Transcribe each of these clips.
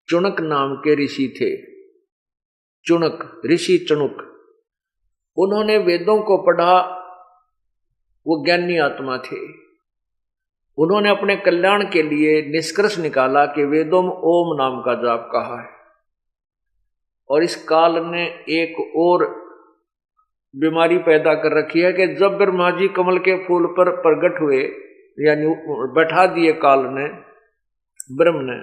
चुनक नाम के ऋषि थे। चुनक ऋषि चुनक, उन्होंने वेदों को पढ़ा, वो ज्ञानी आत्मा थे। उन्होंने अपने कल्याण के लिए निष्कर्ष निकाला कि वेदों में ओम नाम का जाप कहा है। और इस काल ने एक और बीमारी पैदा कर रखी है कि जब ब्रह्मा जी कमल के फूल पर प्रकट हुए, यानी बैठा दिए काल ने, ब्रह्म ने,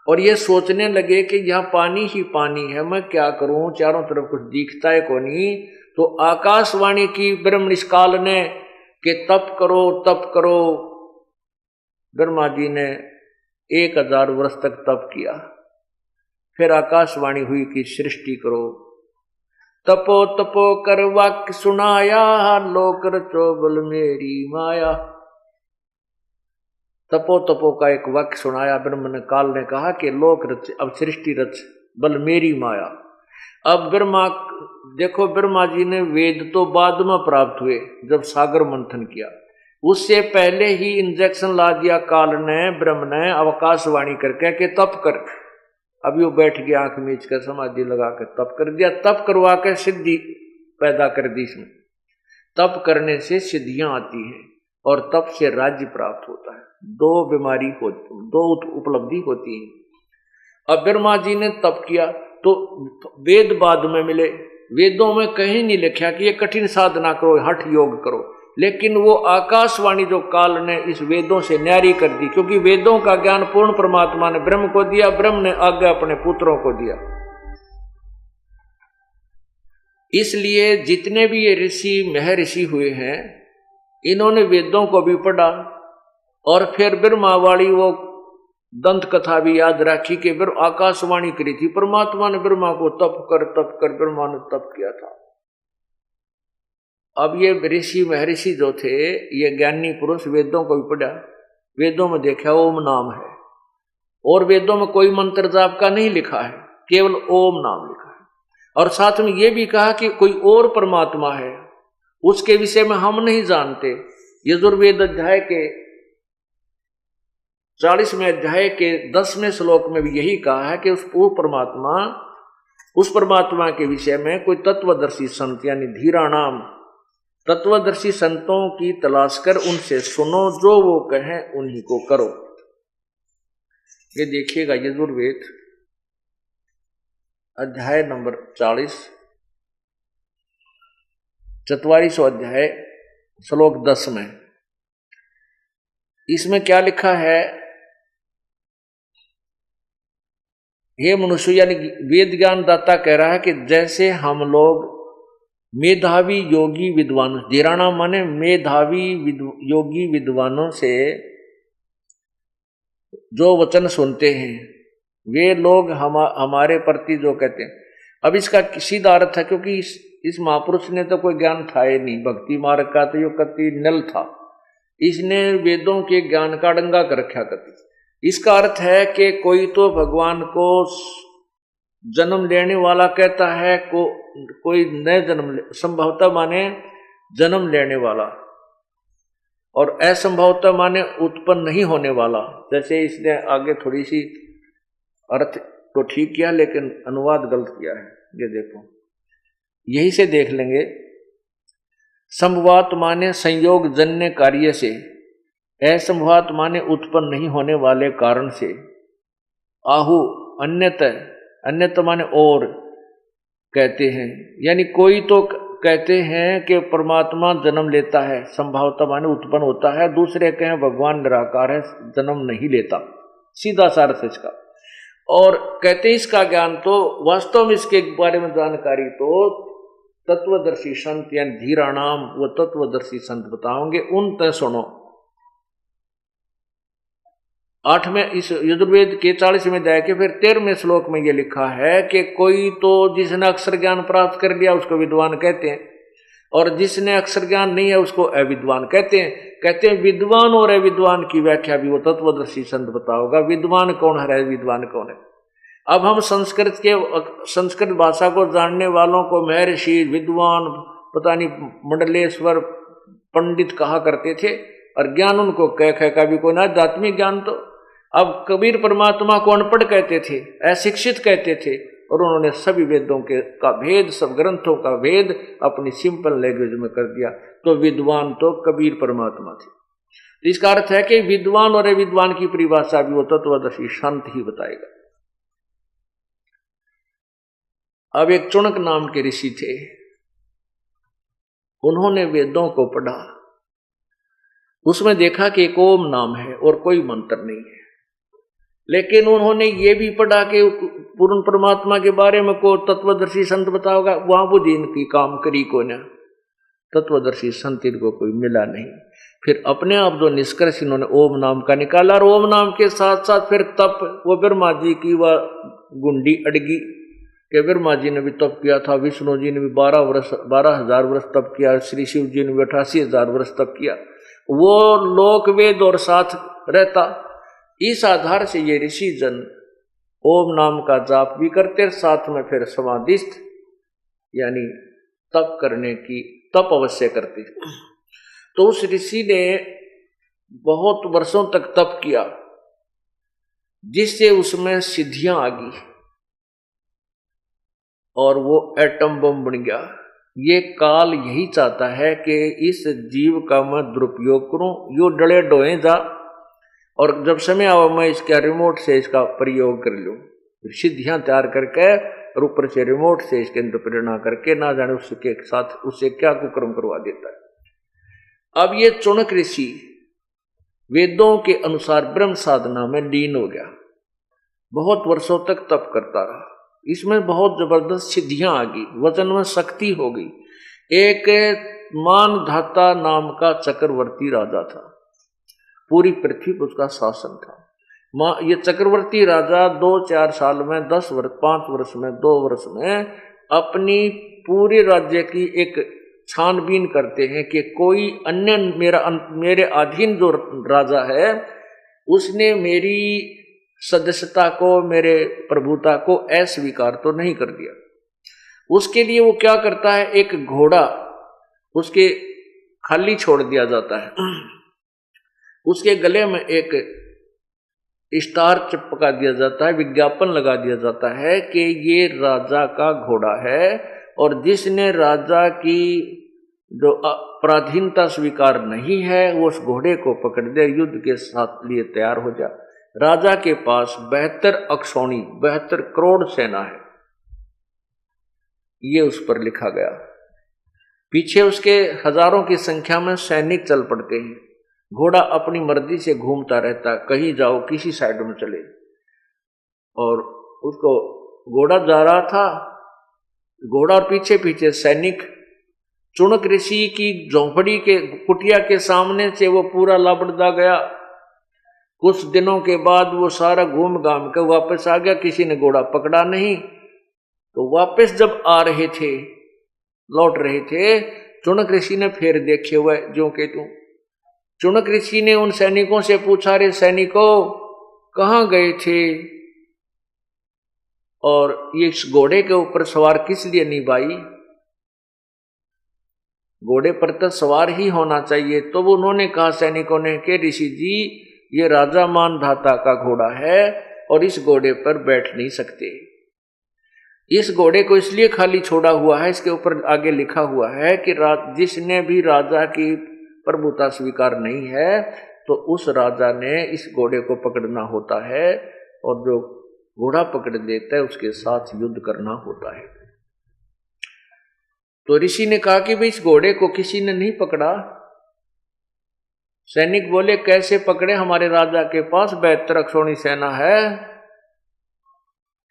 और ये सोचने लगे कि यह पानी ही पानी है, मैं क्या करूं, चारों तरफ कुछ दिखता है को नहीं। तो आकाशवाणी की ब्रह्म इस काल ने कि तप करो तप करो। ब्रह्मा जी ने 1000 वर्ष तक तप किया। फिर आकाशवाणी हुई कि सृष्टि करो। तपो तपो कर वाक्य सुनाया, लोक रचो बल मेरी माया। तपो तपो का एक वाक्य सुनाया ब्रह्म ने, काल ने कहा कि लोक रच, अब सृष्टि रच, बल मेरी माया। अब ब्रह्मा, देखो ब्रह्मा जी ने वेद तो बाद में प्राप्त हुए जब सागर मंथन किया, उससे पहले ही इंजेक्शन ला दिया काल ने, ब्रह्म ने आकाशवाणी करके कि तप कर। अभी वो बैठ गया, आंख मीच कर समाधि लगा कर तप कर दिया। तप करवा कर सिद्धि पैदा कर दी इसमें। तप करने से सिद्धियां आती हैं और तप से राज्य प्राप्त होता है। दो बीमारी होती, दो उपलब्धि होती है। अब ब्रह्मा जी ने तप किया तो वेद बाद में मिले। वेदों में कहीं नहीं लिखा कि ये कठिन साधना करो, हठ योग करो, लेकिन वो आकाशवाणी जो काल ने इस वेदों से न्यारी कर दी, क्योंकि वेदों का ज्ञान पूर्ण परमात्मा ने ब्रह्म को दिया, ब्रह्म ने आगे अपने पुत्रों को दिया। इसलिए जितने भी ये ऋषि महर्षि हुए हैं, इन्होंने वेदों को भी पढ़ा और फिर ब्रह्मा वाली वो दंत कथा भी याद रखी कि आकाशवाणी करी थी परमात्मा ने ब्रह्मा को, तप कर ब्रह्मा ने तप किया था। अब ये ऋषि महर्षि जो थे, ये ज्ञानी पुरुष वेदों को भी पढ़ा, वेदों में देखा ओम नाम है, और वेदों में कोई मंत्र जाप का नहीं लिखा है, केवल ओम नाम लिखा है। और साथ में ये भी कहा कि कोई और परमात्मा है, उसके विषय में हम नहीं जानते। यजुर्वेद अध्याय के 40वें अध्याय के 10वें श्लोक में भी यही कहा है कि उस परमात्मा के विषय में कोई तत्वदर्शी संत, यानी धीराणाम, तत्वदर्शी संतों की तलाश कर उनसे सुनो, जो वो कहें उन्हीं को करो। ये देखिएगा यजुर्वेद अध्याय नंबर 40, 44वां अध्याय श्लोक 10 में। इसमें क्या लिखा है, हे मनुष्य, यानी वेद ज्ञान दाता कह रहा है कि जैसे हम लोग मेधावी योगी विद्वान, धीराणा माने मेधावी योगी विद्वानों से जो वचन सुनते हैं, वे लोग हमारे प्रति जो कहते हैं। अब इसका सीधा अर्थ है, क्योंकि इस महापुरुष ने तो कोई ज्ञान था ही नहीं, भक्ति मार्ग का तो यो कति नल था, इसने वेदों के ज्ञान का डंगा कर रखा कति। इसका अर्थ है कि कोई तो भगवान को जन्म लेने वाला कहता है, कोई नए जन्म, संभवतः माने जन्म लेने वाला, और असंभवतः माने उत्पन्न नहीं होने वाला। जैसे इसने आगे थोड़ी सी अर्थ तो ठीक किया, लेकिन अनुवाद गलत किया है। ये देखो, यही से देख लेंगे। संभवात माने संयोग जन्य कार्य से, असंभवात माने उत्पन्न नहीं होने वाले कारण से, आहु अन्यत माने और कहते हैं, यानी कोई तो कहते हैं कि परमात्मा जन्म लेता है, संभवतः माने उत्पन्न होता है, दूसरे कहें भगवान निराकार है, जन्म नहीं लेता, सीधा सार से इसका। और कहते हैं इसका ज्ञान तो वास्तव में इसके बारे में जानकारी तो तत्वदर्शी संत, यानी धीराणाम, वो तत्वदर्शी संत बताओगे, उन तय सुनो। 8वें इस यजुर्वेद के 40वें अध्याय के फिर 13वें श्लोक में ये लिखा है कि कोई तो जिसने अक्षर ज्ञान प्राप्त कर लिया उसको विद्वान कहते हैं, और जिसने अक्षर ज्ञान नहीं है उसको अविद्वान कहते हैं। कहते हैं विद्वान और अविद्वान की व्याख्या भी वो तत्वदर्शी संत बताओगा, विद्वान कौन है, विद्वान कौन है। अब हम संस्कृत भाषा को जानने वालों को महर्षि, विद्वान, पता नहीं मंडलेश्वर, पंडित कहा करते थे, और ज्ञान उनको कह का भी कोई ना, आध्यात्मिक ज्ञान तो अब कबीर परमात्मा को अनपढ़ कहते थे, अशिक्षित कहते थे, और उन्होंने सभी वेदों के का भेद, सब ग्रंथों का भेद अपनी सिंपल लैंग्वेज में कर दिया। तो विद्वान तो कबीर परमात्मा थे। इसका अर्थ है कि विद्वान और अविद्वान की परिभाषा भी वो तत्वदर्शी संत ही बताएगा। अब एक चुनक नाम के ऋषि थे, उन्होंने वेदों को पढ़ा, उसमें देखा कि एक ओम नाम है और कोई मंत्र नहीं है। लेकिन उन्होंने ये भी पढ़ा कि पूर्ण परमात्मा के बारे में को तत्वदर्शी संत बताओगा, वहां बुद्धि इनकी काम करी को ना, तत्वदर्शी संत इनको कोई मिला नहीं। फिर अपने आप जो निष्कर्ष इन्होंने ओम नाम का निकाला, और ओम नाम के साथ साथ फिर तप, वो ब्रह्मा जी की वह गुंडी अड़गी कि ब्रह्मा जी ने भी तप किया था, विष्णु जी ने भी 12,000 वर्ष तप किया, श्री शिव जी ने भी 88,000 वर्ष तप किया, वो लोक वेद और साथ रहता। इस आधार से ये ऋषि जन ओम नाम का जाप भी करते, साथ में फिर समाधिस्थ यानी तप करने की तप अवश्य करते। तो उस ऋषि ने बहुत वर्षों तक तप किया, जिससे उसमें सिद्धियां आ गई और वो एटम बम बन गया। ये काल यही चाहता है कि इस जीव का मैं दुरुपयोग करूं, यो डले डोए जा, और जब समय आओ मैं इसका रिमोट से इसका प्रयोग कर लूं, सिद्धियां तैयार करके और ऊपर से रिमोट से इसके अंदर प्रेरणा करके ना जाने उसके साथ उससे क्या कुकर्म करवा देता है। अब ये चुनक ऋषि वेदों के अनुसार ब्रह्म साधना में लीन हो गया, बहुत वर्षों तक तप करता रहा, इसमें बहुत जबरदस्त सिद्धियां आ गई, वचन में शक्ति हो गई। एक मानधाता नाम का चक्रवर्ती राजा था, पूरी पृथ्वी पर उसका शासन था। ये चक्रवर्ती राजा 2-4 साल में 10 वर्ष 5 वर्ष में 2 वर्ष में अपनी पूरे राज्य की एक छानबीन करते हैं कि कोई अन्य मेरे अधीन जो राजा है उसने मेरी सदस्यता को, मेरे प्रभुता को अस्वीकार तो नहीं कर दिया। उसके लिए वो क्या करता है, एक घोड़ा उसके खाली छोड़ दिया जाता है, उसके गले में एक स्टार चिपका दिया जाता है, विज्ञापन लगा दिया जाता है कि ये राजा का घोड़ा है, और जिसने राजा की जो पराधीनता स्वीकार नहीं है वो उस घोड़े को पकड़ दे, युद्ध के साथ लिए तैयार हो जा। राजा के पास 72 अक्षौणी 72 करोड़ सेना है, ये उस पर लिखा गया। पीछे उसके हजारों की संख्या में सैनिक चल पड़ते हैं, घोड़ा अपनी मर्जी से घूमता रहता, कहीं जाओ किसी साइड में चले, और उसको घोड़ा जा रहा था, घोड़ा और पीछे पीछे सैनिक। चुनक ऋषि की झोंपड़ी के कुटिया के सामने से वो पूरा लपटता गया। कुछ दिनों के बाद वो सारा घूम घाम कर वापस आ गया, किसी ने घोड़ा पकड़ा नहीं। तो वापस जब आ रहे थे, लौट रहे थे, चुनक ऋषि ने फिर देखे हुए जो के तू। चुनक ऋषि ने उन सैनिकों से पूछा, रे सैनिकों कहाँ गए थे, और ये इस घोड़े के ऊपर सवार किस लिए नहीं भाई, घोड़े पर तो सवार ही होना चाहिए। तो वो उन्होंने कहा सैनिकों ने कि ऋषि जी ये राजा मानधाता का घोड़ा है और इस घोड़े पर बैठ नहीं सकते। इस घोड़े को इसलिए खाली छोड़ा हुआ है, इसके ऊपर आगे लिखा हुआ है कि जिसने भी राजा की प्रभुता स्वीकार नहीं है तो उस राजा ने इस घोड़े को पकड़ना होता है, और जो घोड़ा पकड़ लेता है उसके साथ युद्ध करना होता है। तो ऋषि ने कहा कि भाई इस घोड़े को किसी ने नहीं पकड़ा। सैनिक बोले कैसे पकड़े, हमारे राजा के पास 72 अक्षौणी सेना है,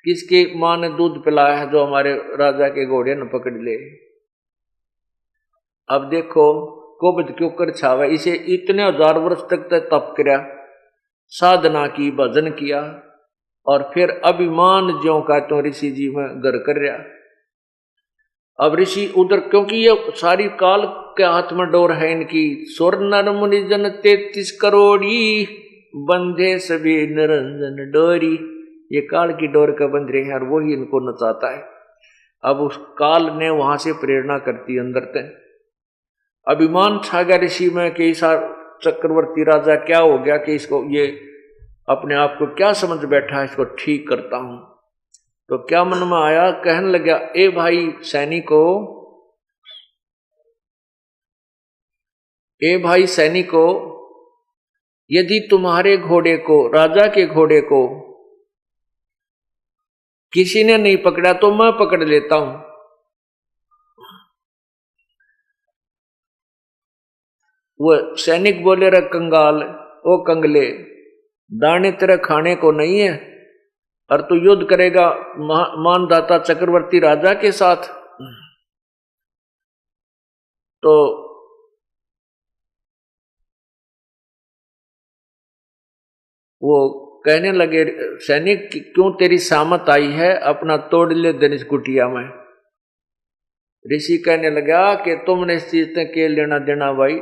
किसकी मां ने दूध पिलाया है जो हमारे राजा के घोड़े न पकड़ ले। अब देखो कोबत क्यों कर छावे, इसे इतने 1000 वर्ष तक तप किया, साधना की, भजन किया, और फिर अभिमान ज्यों का तो ऋषि जी में गर कर रहा। अब ऋषि उधर, क्योंकि ये सारी काल के हाथ में डोर है इनकी, स्वर नर मुनि जन 33 करोड़ी बंधे सभी निरंजन डोरी, ये काल की डोर का बंध रहे हैं और वही इनको नचाता है। अब उस काल ने वहां से प्रेरणा करती अंदर तक, अभिमान छा गया ऋषि में कि चक्रवर्ती राजा क्या हो गया कि इसको ये अपने आप को क्या समझ बैठा है, इसको ठीक करता हूं। तो क्या मन में आया, कहने लगा, ए भाई सैनिको, ए भाई सैनिको, यदि तुम्हारे घोड़े को, राजा के घोड़े को किसी ने नहीं पकड़ा तो मैं पकड़ लेता हूं। वो सैनिक बोले, रे कंगाल, ओ कंगले, दाने तेरे खाने को नहीं है और तू युद्ध करेगा मानधाता चक्रवर्ती राजा के साथ। तो वो कहने लगे, सैनिक क्यों तेरी सामत आई है, अपना तोड़ ले धनुष कुटिया में। ऋषि कहने लगा कि तुमने इस चीज से क्या लेना देना भाई,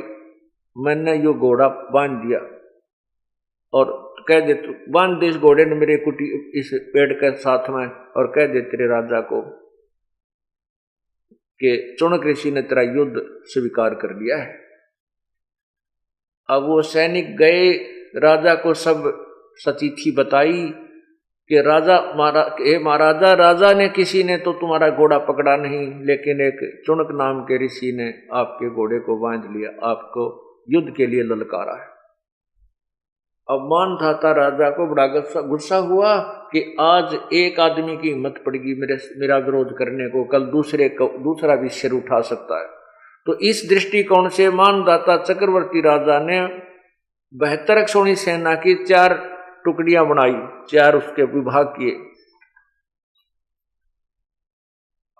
मैंने यो घोड़ा बांध दिया और कह दे, बांध दे इस घोड़े ने मेरे कुटी इस पेड़ के साथ में, और कह दे तेरे राजा को कि चुनक ऋषि ने तेरा युद्ध स्वीकार कर लिया है। अब वो सैनिक गए, राजा को सब सतीथी बताई कि राजा महाराजा, राजा ने किसी ने तो तुम्हारा घोड़ा पकड़ा नहीं, लेकिन एक चुनक नाम के ऋषि ने आपके घोड़े को बांध लिया, आपको युद्ध के लिए ललकारा है। अब मानधाता राजा को बड़ा गुस्सा हुआ कि आज एक आदमी की हिम्मत पड़ेगी मेरा विरोध करने को, कल दूसरा भी सिर उठा सकता है। तो इस दृष्टिकोण से मानधाता चक्रवर्ती राजा ने 72 अक्षौणी सेना की 4 टुकड़ियां बनाई, 4 उसके विभाग किए।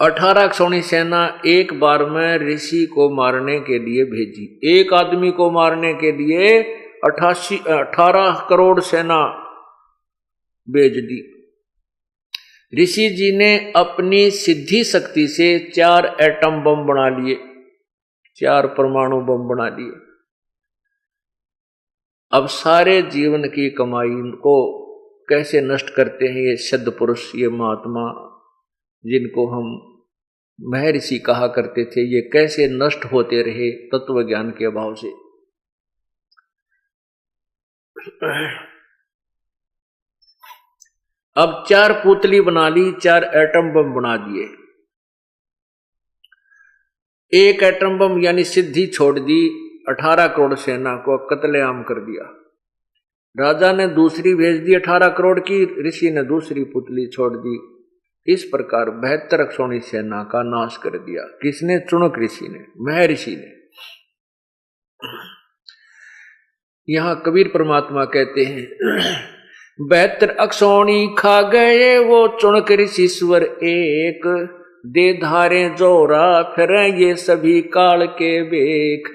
18 अक्षौणी सेना एक बार में ऋषि को मारने के लिए भेजी। एक आदमी को मारने के लिए 18 करोड़ सेना भेज दी। ऋषि जी ने अपनी सिद्धि शक्ति से 4 एटम बम बना लिए, 4 परमाणु बम बना लिए। अब सारे जीवन की कमाई को कैसे नष्ट करते हैं ये सिद्ध पुरुष, ये महात्मा जिनको हम महर्षि कहा करते थे, ये कैसे नष्ट होते रहे तत्व ज्ञान के अभाव से। अब 4 पुतली बना ली, 4 एटम बम बना दिए। एक एटम बम यानी सिद्धि छोड़ दी, 18 करोड़ सेना को कत्लेआम कर दिया। राजा ने दूसरी भेज दी 18 करोड़ की, ऋषि ने दूसरी पुतली छोड़ दी। इस प्रकार 72 अक्षौणी सेना का नाश कर दिया। किसने? चुनक ऋषि ने, महर्षि ने। यहां कबीर परमात्मा कहते हैं 72 अक्षौणी खा गए वो चुनक ऋषिश्वर एक, दे धारे जोरा फिर ये सभी काल के बेख।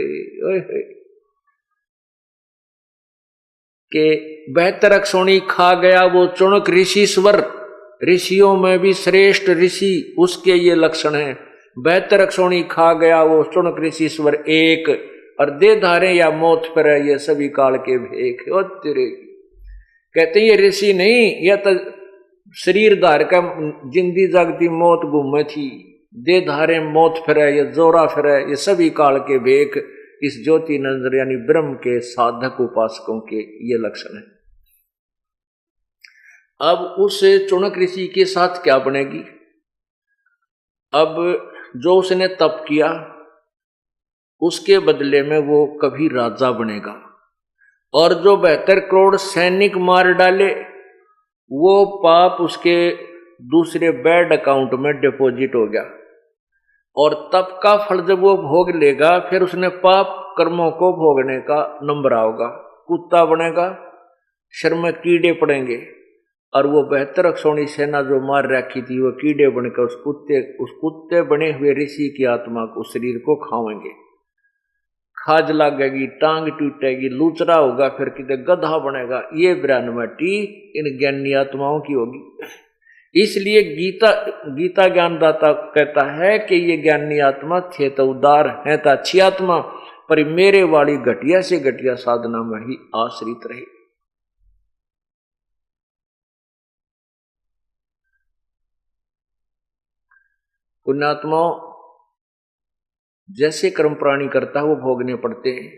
के 72 अक्षौणी खा गया वो चुनक ऋषिश्वर, ऋषियों में भी श्रेष्ठ ऋषि उसके ये लक्षण हैं। 72 अक्षौणी खा गया वो चुनक ऋषिश्वर एक, और दे धारे या मौत पर ये सभी काल के भेख। ओ तेरे, कहते ये ऋषि नहीं, यह तो शरीर धार का जिंदी जागती मौत घूमे थी, दे धारे मौत फिर ये जोरा फिर ये सभी काल के भेख। इस ज्योति नंदर यानी ब्रह्म के साधक उपासकों के ये लक्षण है। अब उस चुनक ऋषि के साथ क्या बनेगी? अब जो उसने तप किया उसके बदले में वो कभी राजा बनेगा, और जो 72 करोड़ सैनिक मार डाले वो पाप उसके दूसरे बैड अकाउंट में डिपॉजिट हो गया, और तप का फल जब वो भोग लेगा फिर उसने पाप कर्मों को भोगने का नंबर आओगा, कुत्ता बनेगा, शर में कीड़े पड़ेंगे, और वो 72 अक्षौणी सेना जो मार रखी थी वो कीड़े बनकर उस कुत्ते बने हुए ऋषि की आत्मा को, शरीर को खाएंगे। खाज लगेगी, टांग टूटेगी, लूचरा होगा, फिर कितने गधा बनेगा। ये ब्रह्मटी इन ज्ञानी आत्माओं की होगी। इसलिए गीता ज्ञानदाता कहता है कि ये ज्ञानी आत्मा थे तो उदार है तो अच्छी आत्मा, पर मेरे वाली घटिया से घटिया साधना में ही आश्रित रहे। पुण्यात्माओं, जैसे कर्म प्राणी करता है वो भोगने पड़ते हैं,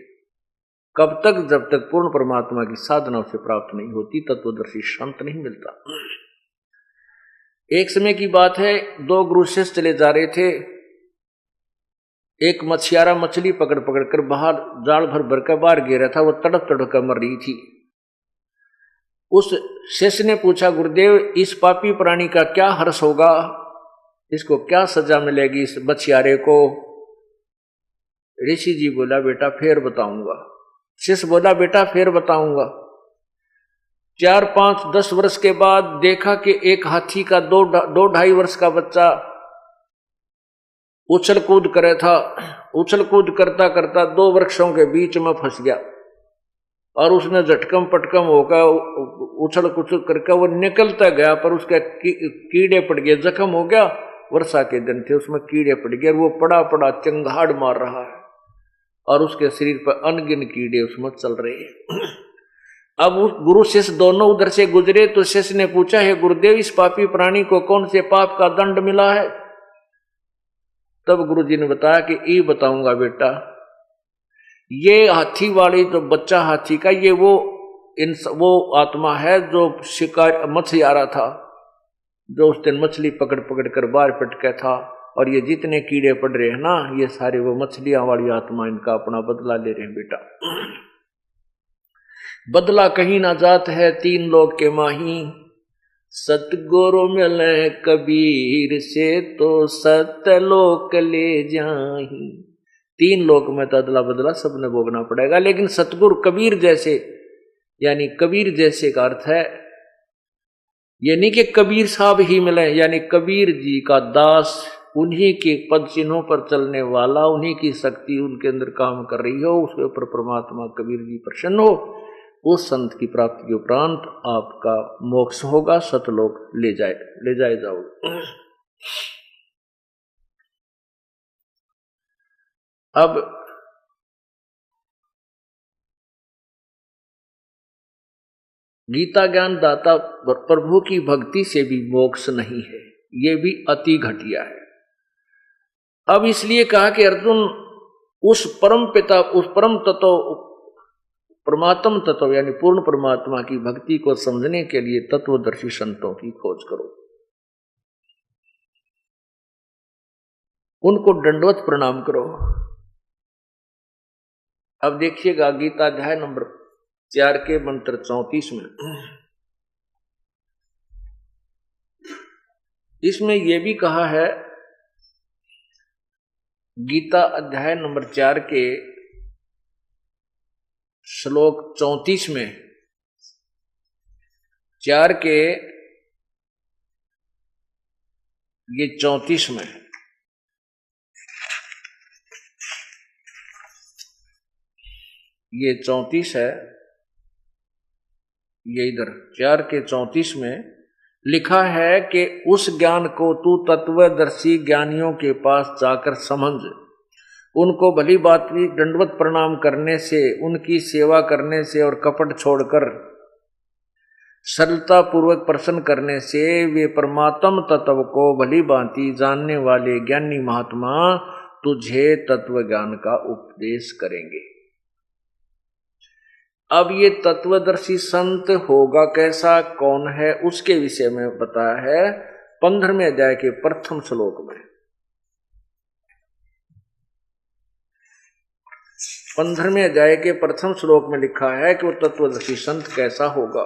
कब तक? जब तक पूर्ण परमात्मा की साधना उसे प्राप्त नहीं होती, तत्वदर्शी संत नहीं मिलता। एक समय की बात है, दो गुरु शिष्य चले जा रहे थे। एक मछियारा मछली पकड़ पकड़ कर बाहर जाल भर भर कर बाहर गिरा था, वो तड़प तड़प कर मर रही थी। उस शिष्य ने पूछा, गुरुदेव इस पापी प्राणी का क्या हर्ष होगा, इसको क्या सजा मिलेगी इस मछियारे को? ऋषि जी बोला, बेटा फिर बताऊंगा। शिष्य बोला, बेटा फिर बताऊंगा। 4, 5, 10 वर्ष के बाद देखा कि एक हाथी का 2-2.5 वर्ष का बच्चा उछल कूद करे था। उछल कूद करता करता 2 वृक्षों के बीच में फंस गया और उसने झटकम पटकम होकर उछल कुछल करके वो निकलता गया, पर उसके कीड़े पड़ गए, जख्म हो गया। वर्षा के दिन थे, उसमें कीड़े पड़ गए, वो पड़ा पड़ा चंगाड़ मार रहा है और उसके शरीर पर अनगिन कीड़े उसमें चल रहे हैं। अब उस गुरु शिष्य दोनों उधर से गुजरे तो शिष्य ने पूछा, है गुरुदेव इस पापी प्राणी को कौन से पाप का दंड मिला है? तब गुरुजी ने बताया कि ये बताऊंगा बेटा, ये हाथी वाली जो बच्चा हाथी का, ये वो आत्मा है जो शिकार मछियारा था, जो उस दिन मछली पकड़ पकड़ कर बाहर पटका था। और ये जितने कीड़े पड़ रहे हैं ना, ये सारे वो मछलियां वाली आत्मा, इनका अपना बदला ले रहे हैं बेटा। बदला कहीं ना जात है 3 लोग के माही, सतगुरु मिले कबीर से तो सतलोक ले जाही। 3 लोक में तो अदला बदला सबने भोगना पड़ेगा, लेकिन सतगुरु कबीर जैसे, यानी कबीर जैसे का अर्थ है ये नहीं कि कबीर साहब ही मिले, यानी कबीर जी का दास, उन्हीं के पद चिन्हों पर चलने वाला, उन्हीं की शक्ति उनके अंदर काम कर रही हो, उसके ऊपर परमात्मा कबीर जी प्रसन्न हो, उस संत की प्राप्ति के उपरांत आपका मोक्ष होगा, सतलोक ले जाए जाओगे। अब गीता ज्ञान दाता प्रभु की भक्ति से भी मोक्ष नहीं है, ये भी अति घटिया है। अब इसलिए कहा कि अर्जुन उस परम पिता, उस परम तत्व, परमात्म तत्व यानी पूर्ण परमात्मा की भक्ति को समझने के लिए तत्वदर्शी संतों की खोज करो, उनको दंडवत प्रणाम करो। अब देखिएगा गीता अध्याय नंबर 4 के मंत्र 34 में, इसमें यह भी कहा है, गीता अध्याय नंबर 4 के श्लोक 34 में, 4 के ये 34 में, ये 34 है, ये इधर 4 के 34 में लिखा है कि उस ज्ञान को तू तत्वदर्शी ज्ञानियों के पास जाकर समझ, उनको भली बात भी दंडवत प्रणाम करने से, उनकी सेवा करने से और कपट छोड़कर सरलता पूर्वक प्रसन्न करने से वे परमात्म तत्व को भली भांति जानने वाले ज्ञानी महात्मा तुझे तत्व ज्ञान का उपदेश करेंगे। अब ये तत्वदर्शी संत होगा कैसा, कौन है, उसके विषय में बताया है 15वें अध्याय के प्रथम श्लोक में। 15वें अध्याय के प्रथम श्लोक में लिखा है कि वो तत्वदर्शी संत कैसा होगा।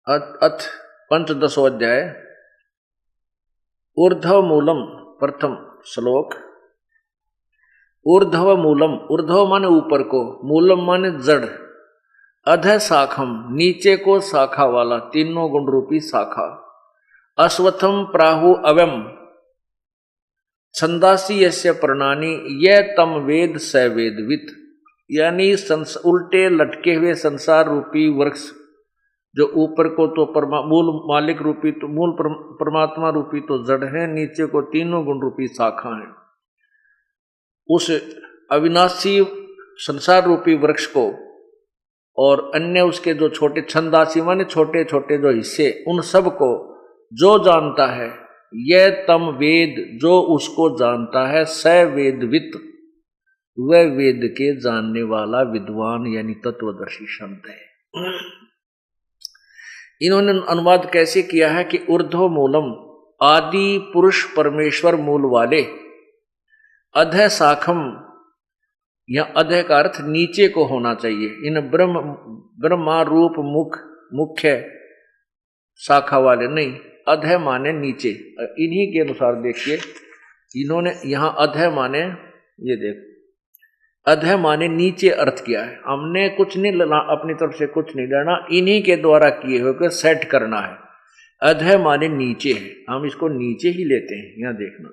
अथ पंचदशो अध्याय ऊर्ध्व मूलम, प्रथम श्लोक। ऊर्ध्व मूलम, ऊर्ध्व माने ऊपर को, मूलम माने जड़, अध शाखम नीचे को शाखा वाला, तीनों गुण रूपी शाखा, अश्वत्थम प्राहु अवम छंदासी यस्य प्रणानी यह तम वेद स वेदवित, यानी उल्टे लटके हुए संसार रूपी वृक्ष, जो ऊपर को तो मूल मालिक रूपी, तो मूल परमात्मा रूपी तो जड़ है, नीचे को तीनों गुण रूपी शाखा है, उस अविनाशी संसार रूपी वृक्ष को और अन्य उसके जो छोटे छंदासी माने छोटे छोटे जो हिस्से, उन सब को जो जानता है, यह तम वेद जो उसको जानता है, स वेदवित वह वेद के जानने वाला विद्वान यानी तत्वदर्शी संत है। इन्होंने अनुवाद कैसे किया है कि ऊर्ध्व मूलम आदि पुरुष परमेश्वर मूल वाले, अधः शाखम या अधः का अर्थ नीचे को होना चाहिए। इन ब्रह्मा रूप मुख्य शाखा वाले नहीं, अधः माने नीचे। इन्हीं के अनुसार देखिए इन्होंने यहां अधः माने, ये देख अधः माने नीचे अर्थ किया है। हमने कुछ नहीं लेना, अपनी तरफ से कुछ नहीं लेना, इन्हीं के द्वारा किए हुए को सेट करना है। अधः माने नीचे है, हम इसको नीचे ही लेते हैं। यहां देखना,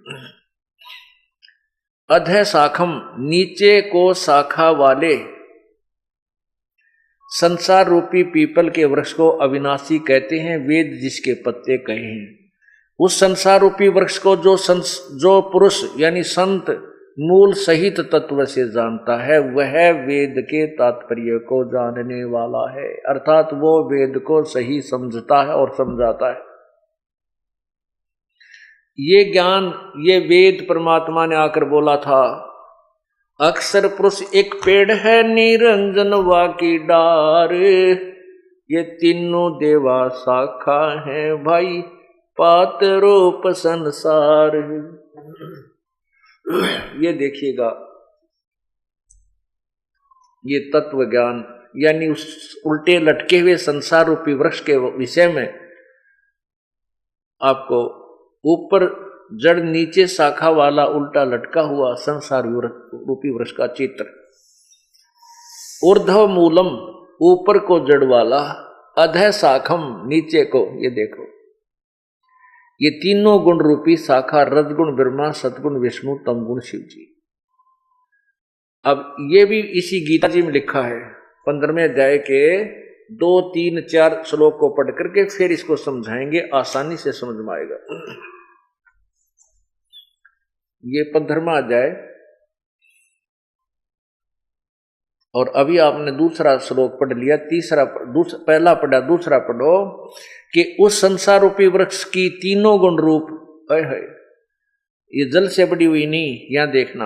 अधः शाखम नीचे को शाखा वाले संसार रूपी पीपल के वृक्ष को अविनाशी कहते हैं। वेद जिसके पत्ते कहे हैं, उस संसार रूपी वृक्ष को जो पुरुष यानी संत मूल सहित तत्व से जानता है, वह वेद के तात्पर्य को जानने वाला है, अर्थात वो वेद को सही समझता है और समझाता है। ये ज्ञान, ये वेद परमात्मा ने आकर बोला था, अक्षर पुरुष एक पेड़ है निरंजन वा की डार, ये तीनों देवा शाखा है भाई पात रूप संसार। ये देखिएगा, ये तत्व ज्ञान यानी उस उल्टे लटके हुए संसार रूपी वृक्ष के विषय में आपको ऊपर जड़ नीचे शाखा वाला उल्टा लटका हुआ संसार रूपी वृक्ष का चित्र। ऊर्ध्व मूलम ऊपर को जड़ वाला, अधः शाखम नीचे को, ये देखो ये तीनों गुण रूपी शाखा, रजगुण ब्रह्मा, सतगुण विष्णु, तमगुण शिव जी। अब ये भी इसी गीता जी में लिखा है, 15वें अध्याय के 2, 3, 4 श्लोक को पढ़ करके फिर इसको समझाएंगे, आसानी से समझ में आएगा। ये 15वां अध्याय, और अभी आपने दूसरा श्लोक पढ़ लिया, पहला पढ़ा, दूसरा पढ़ो कि उस संसार रूपी वृक्ष की तीनों गुण रूप, है ये जल से बड़ी हुई नहीं, यहां देखना,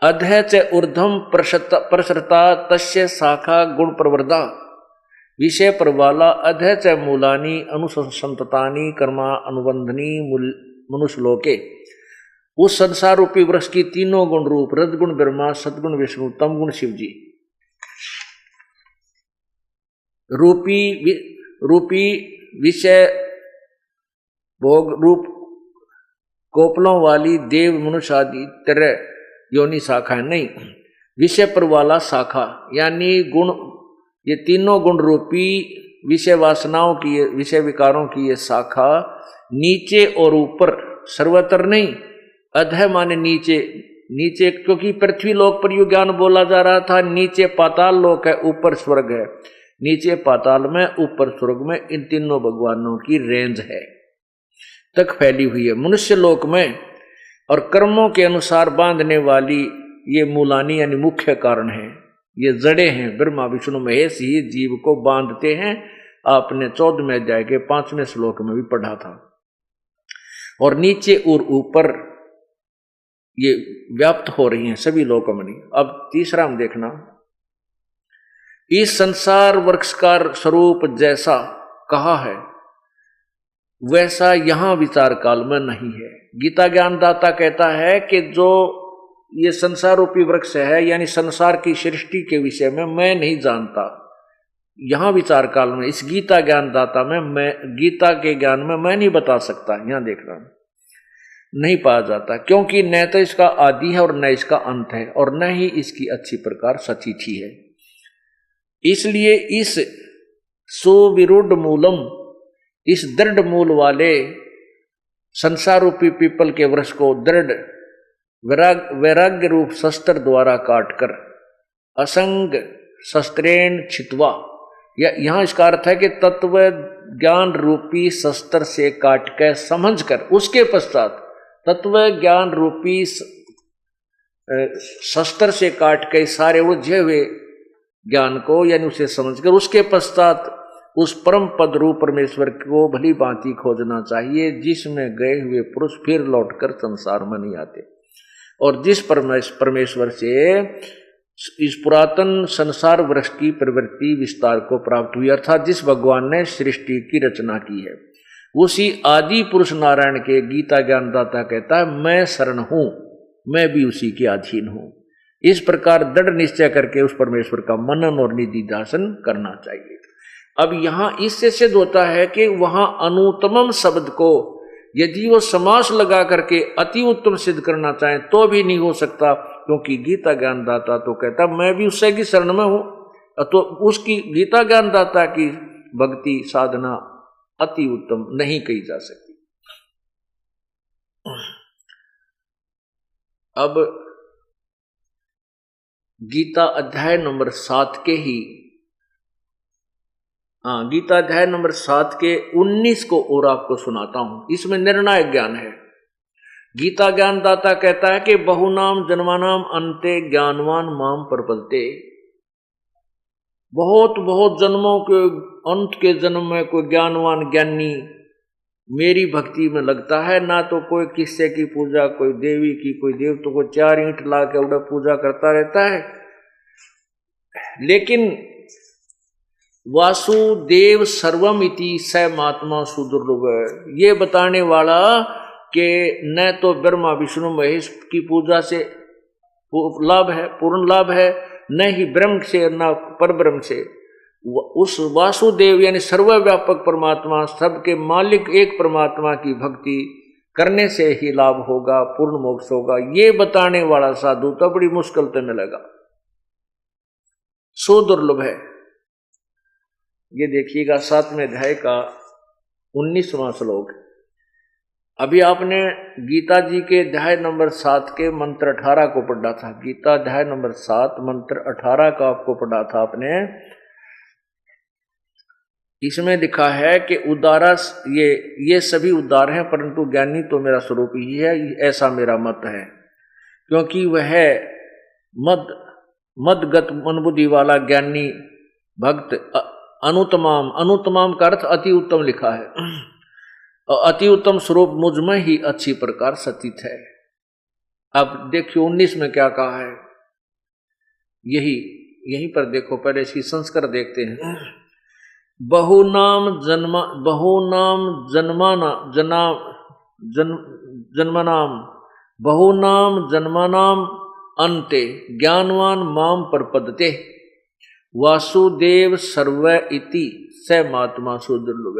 अधः च ऊर्ध्वम प्रसरता तस्य शाखा गुण प्रवर्धा, विषय प्रवाला, अधः च मूलानि अनुसंततानि कर्मा अनुबंधनी मनुष्यलोके। उस संसार रूपी वृक्ष की तीनों गुण रूप, रजगुण ब्रह्मा, सतगुण विष्णु, तमगुण शिव जी रूपी विषय भोग रूप कोपलों वाली देव मनुष्य आदि तरह योनि शाखा नहीं, विषय पर वाला शाखा यानी गुण, ये तीनों गुण रूपी विषय वासनाओं की, विषय विकारों की ये शाखा नीचे और ऊपर, सर्वत्र नहीं। अधः माने नीचे, नीचे क्योंकि पृथ्वी लोक पर यु ज्ञान बोला जा रहा था, नीचे पाताल लोक है, ऊपर स्वर्ग है। नीचे पाताल में, ऊपर स्वर्ग में इन तीनों भगवानों की रेंज है, तक फैली हुई है। मनुष्य लोक में और कर्मों के अनुसार बांधने वाली ये मूलानी यानी मुख्य कारण है, ये जड़े हैं। ब्रह्मा विष्णु महेश ही जीव को बांधते हैं, आपने 14वें अध्याय के 5वें श्लोक में भी पढ़ा था। और नीचे और ऊपर ये व्याप्त हो रही हैं सभी लोकों में। अब तीसरा हम देखना, इस संसार वृक्ष का स्वरूप जैसा कहा है वैसा यहां विचार काल में नहीं है। गीता ज्ञानदाता कहता है कि जो ये संसार रूपी वृक्ष है यानी संसार की सृष्टि के विषय में मैं नहीं जानता, यहां विचार काल में इस गीता ज्ञानदाता में, मैं गीता के ज्ञान में मैं नहीं बता सकता। यहां देखना, नहीं पाया जाता, क्योंकि न तो इसका आदि है और न इसका अंत है, और न ही इसकी अच्छी प्रकार सचिथी है। इसलिए इस सुविरुद्ध मूलम, इस दृढ़ मूल वाले संसार रूपी पीपल के वृक्ष को दृढ़ वैराग्य रूप शस्त्र द्वारा काटकर, असंग शस्त्रेण छित्वा, यहां इसका अर्थ है कि तत्व ज्ञान रूपी शस्त्र से काट कर समझकर, उसके पश्चात तत्व ज्ञान रूपी शस्त्र से काट के सारे उलझे हुए ज्ञान को यानी उसे समझकर, उसके पश्चात उस परम पद रूप परमेश्वर को भली भांति खोजना चाहिए, जिसमें गए हुए पुरुष फिर लौटकर संसार में नहीं आते, और जिस परमेश्वर से इस पुरातन संसार वृक्ष की प्रवृत्ति विस्तार को प्राप्त हुई, अर्थात जिस भगवान ने सृष्टि की रचना की है, उसी आदि पुरुष नारायण के गीता ज्ञानदाता कहता है मैं शरण हूं, मैं भी उसी के अधीन हूं। इस प्रकार दृढ़ निश्चय करके उस परमेश्वर का मनन और निधि दर्शन करना चाहिए। अब यहां इससे सिद्ध होता है कि वहां अनुत्तम शब्द को यदि वो समास लगा करके अति उत्तम सिद्ध करना चाहें तो भी नहीं हो सकता, क्योंकि गीता ज्ञानदाता तो कहता मैं भी उससे की शरण में हूं, तो उसकी गीता ज्ञानदाता की भक्ति साधना अति उत्तम नहीं कही जा सकती। अब गीता अध्याय नंबर 7 के ही गीता अध्याय नंबर 7 के 19 को और आपको सुनाता हूं। इसमें निर्णायक ज्ञान है। गीता ज्ञानदाता कहता है कि बहुनाम जन्मानाम अंते ज्ञानवान माम प्रपद्यते। बहुत बहुत जन्मों के अंत के जन्म में कोई ज्ञानवान ज्ञानी मेरी भक्ति में लगता है, ना तो कोई किस्से की पूजा, कोई देवी की, कोई देवता को 4 ईंट ला के उड़ा पूजा करता रहता है। लेकिन वासुदेव सर्वमिति स महात्मा सुदुर्लभ, ये बताने वाला कि न तो ब्रह्मा विष्णु महेश की पूजा से लाभ है, पूर्ण लाभ है, न ही ब्रह्म से न परब्रह्म से, उस वासुदेव यानी सर्वव्यापक परमात्मा, सबके मालिक एक परमात्मा की भक्ति करने से ही लाभ होगा, पूर्ण मोक्ष होगा, ये बताने वाला साधु तो बड़ी मुश्किल से मिलेगा, सुदुर्लभ है। ये देखिएगा 7वें अध्याय का 19वां श्लोक। अभी आपने गीता जी के अध्याय नंबर 7 के मंत्र 18 को पढ़ा था। गीता अध्याय नंबर 7 मंत्र 18 का आपको पढ़ा था आपने। इसमें लिखा है कि उदारा ये सभी उदार हैं, परंतु ज्ञानी तो मेरा स्वरूप ही है, ऐसा मेरा मत है, क्योंकि वह मदगत मनबुद्धि वाला ज्ञानी भक्त अनुतमाम का अर्थ अति उत्तम लिखा है, अति उत्तम स्वरूप मुझ में ही अच्छी प्रकार सतित है। अब देखिए 19 में क्या कहा है, यहीं पर देखो, पहले इसकी संस्कार देखते हैं। बहुनाम जन्मनाम अन्ते ज्ञानवान माम प्रपद्यते वासुदेव सर्व इति स महात्मा सुदुर्लभ।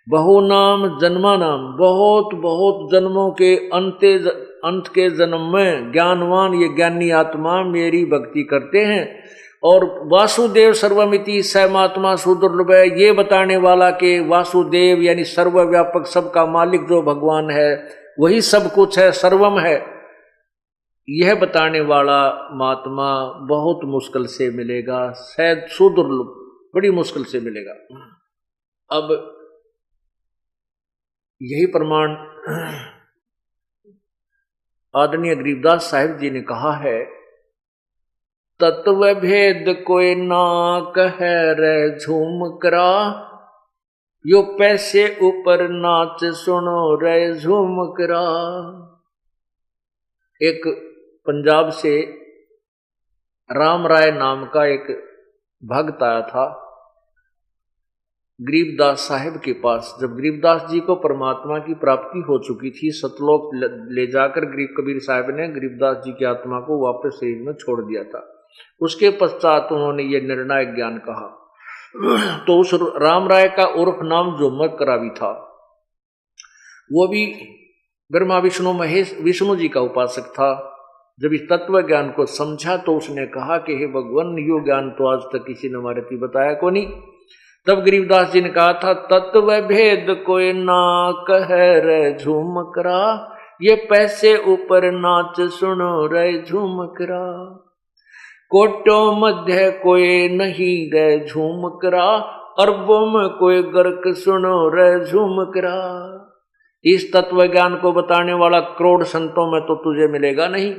बहुनाम जन्मानाम, बहुत बहुत जन्मों के अंत के जन्म में ज्ञानवान ये ज्ञानी आत्मा मेरी भक्ति करते हैं, और वासुदेव सर्वमिति स महात्मा सुदुर्लभ, ये बताने वाला कि वासुदेव यानी सर्वव्यापक सबका मालिक जो भगवान है वही सब कुछ है, सर्वम है, यह बताने वाला महात्मा बहुत मुश्किल से मिलेगा, शायद सुदुर्लभ, बड़ी मुश्किल से मिलेगा। अब यही प्रमाण आदरणीय गरीबदास साहिब जी ने कहा है, तत्व भेद कोई ना कहे रे झूम करा, यो पैसे ऊपर नाच सुनो रे झूम करा। एक पंजाब से राम राय नाम का एक भक्त आया था गरीबदास साहिब के पास। जब गरीबदास जी को परमात्मा की प्राप्ति हो चुकी थी, सतलोक ले जाकर गरीब कबीर साहिब ने गरीबदास जी की आत्मा को वापस शरीर में छोड़ दिया था। उसके पश्चात उन्होंने ये निर्णायक ज्ञान कहा। तो उस राम राय का उर्फ नाम झूमक करा भी था, वो भी ब्रह्मा विष्णु महेश विष्णु जी का उपासक था। जब इस तत्व ज्ञान को समझा तो उसने कहा कि हे भगवान, यो ज्ञान तो आज तक किसी ने हमारे को बताया को नहीं। तब गरीबदास जी ने कहा था, तत्व भेद कोई ना कहे रे झूमकरा, ये पैसे ऊपर नाच सुनो रे झूमकरा, कोटो मध्य कोई नहीं रे झूमकरा, अरबों में कोई गर्क सुनो रे झूमकरा। इस तत्व ज्ञान को बताने वाला करोड़ संतों में तो तुझे मिलेगा नहीं,